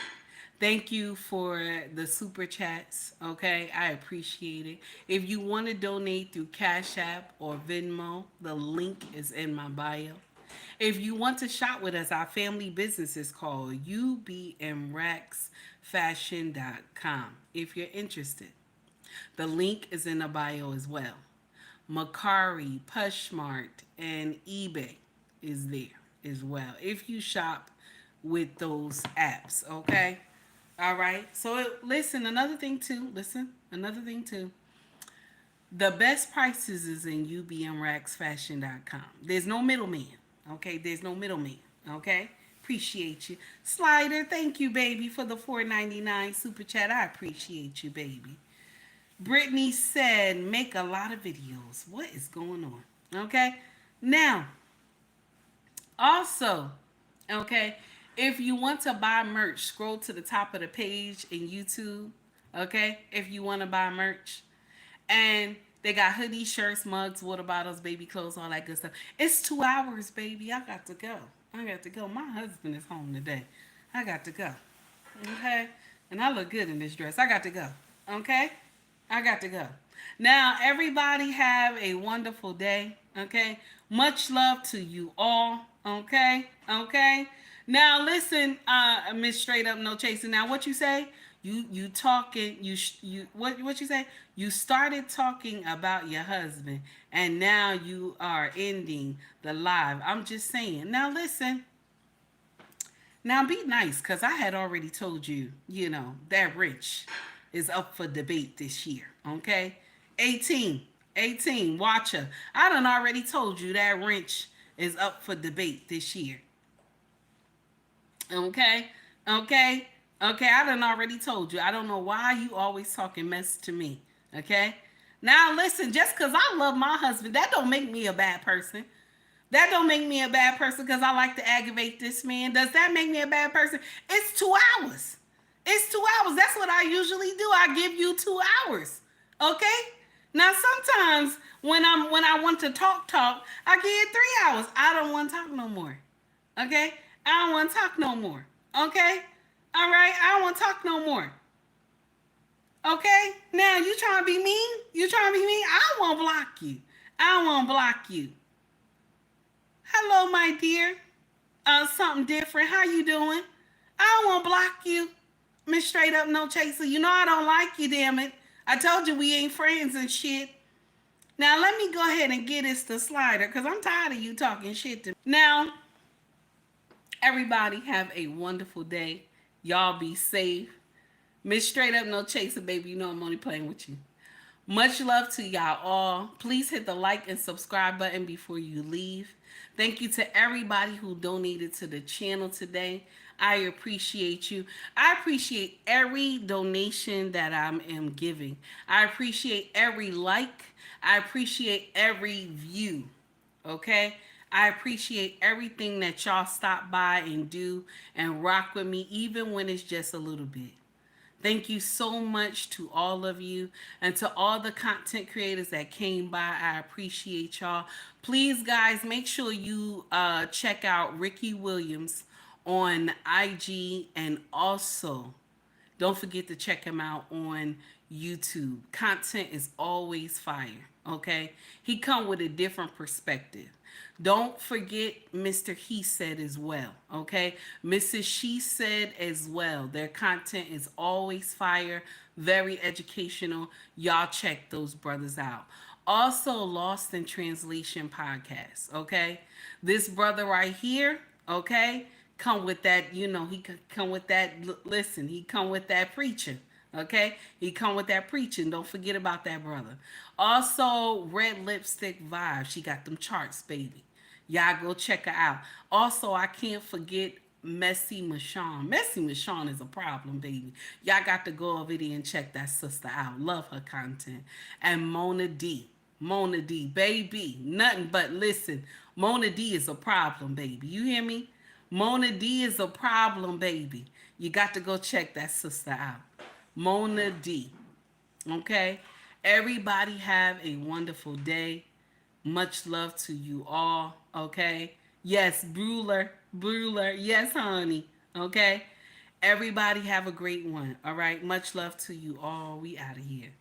Thank you for the super chats, okay? I appreciate it. If you want to donate through Cash App or Venmo, the link is in my bio. If you want to shop with us, our family business is called ubmraxfashion.com. If you're interested, the link is in the bio as well. Mercari, POSHMARK, and eBay is there as well. If you shop with those apps, okay? All right. So listen, another thing too. The best prices is in ubmraxfashion.com. There's no middleman. Okay. There's no middleman. Okay. Appreciate you. Slider, thank you, baby, for the $4.99 super chat. I appreciate you, baby. Brittany said, make a lot of videos. What is going on? Okay. Now, also, okay, if you want to buy merch, scroll to the top of the page in YouTube, okay? If you want to buy merch. And they got hoodies, shirts, mugs, water bottles, baby clothes, all that good stuff. It's 2 hours, baby. I got to go. My husband is home today. I got to go, okay? And I look good in this dress. I got to go, okay? I got to go. Now, everybody have a wonderful day, okay? Much love to you all, okay? Okay? Now listen, Miss Straight Up No Chasing. Now what you say? You talking? What you say? You started talking about your husband, and now you are ending the live. I'm just saying. Now listen. Now be nice, cause I had already told you. You know that Rich is up for debate this year. Okay, 18, watcher. I done already told you that Rich is up for debate this year. Okay, I done already told you. I don't know why you always talking mess to me. Okay, Now listen, just because I love my husband, that don't make me a bad person. That don't make me a bad person because I like to aggravate this man. Does that make me a bad person? It's 2 hours. It's 2 hours. That's what I usually do. I give you 2 hours. Okay? Now sometimes when I want to talk, I give 3 hours. I don't want to talk no more. Okay? I don't want to talk no more. Okay? All right? I don't want to talk no more. Okay? Now you trying to be mean? You trying to be mean? I don't want to block you. I don't want to block you. Hello, my dear. Something different. How you doing? I don't want to block you. Miss Straight Up No Chaser. You know I don't like you, damn it. I told you we ain't friends and shit. Now let me go ahead and get this to Slider because I'm tired of you talking shit to me. Now, everybody have a wonderful day. Y'all be safe. Miss Straight Up No Chaser, baby. You know I'm only playing with you. Much love to y'all all. Please hit the like and subscribe button before you leave. Thank you to everybody who donated to the channel today. I appreciate you. I appreciate every donation that I am giving. I appreciate every like. I appreciate every view. Okay? I appreciate everything that y'all stop by and do and rock with me, even when it's just a little bit. Thank you so much to all of you and to all the content creators that came by. I appreciate y'all. Please, guys, make sure you check out Ricky Williams on IG, and also don't forget to check him out on YouTube. Content is always fire, okay? He come with a different perspective. Don't forget Mr. He Said as well, okay? Mrs. She Said as well. Their content is always fire, very educational. Y'all check those brothers out. Also, Lost in Translation podcast, okay? This brother right here, okay, come with that, you know, he come with that, listen, he come with that preaching. Okay, he come with that preaching. Don't forget about that brother. Also, Red Lipstick Vibe. She got them charts, baby. Y'all go check her out. Also, I can't forget Messy Michonne. Messy Michonne is a problem, baby. Y'all got to go over there and check that sister out. Love her content. And Mona D. Mona D, baby. Nothing but listen. Mona D is a problem, baby. You hear me? Mona D is a problem, baby. You got to go check that sister out. Mona D. Okay? Everybody have a wonderful day. Much love to you all. Okay? Yes, Brewler. Yes, honey. Okay? Everybody have a great one. All right? Much love to you all. We out of here.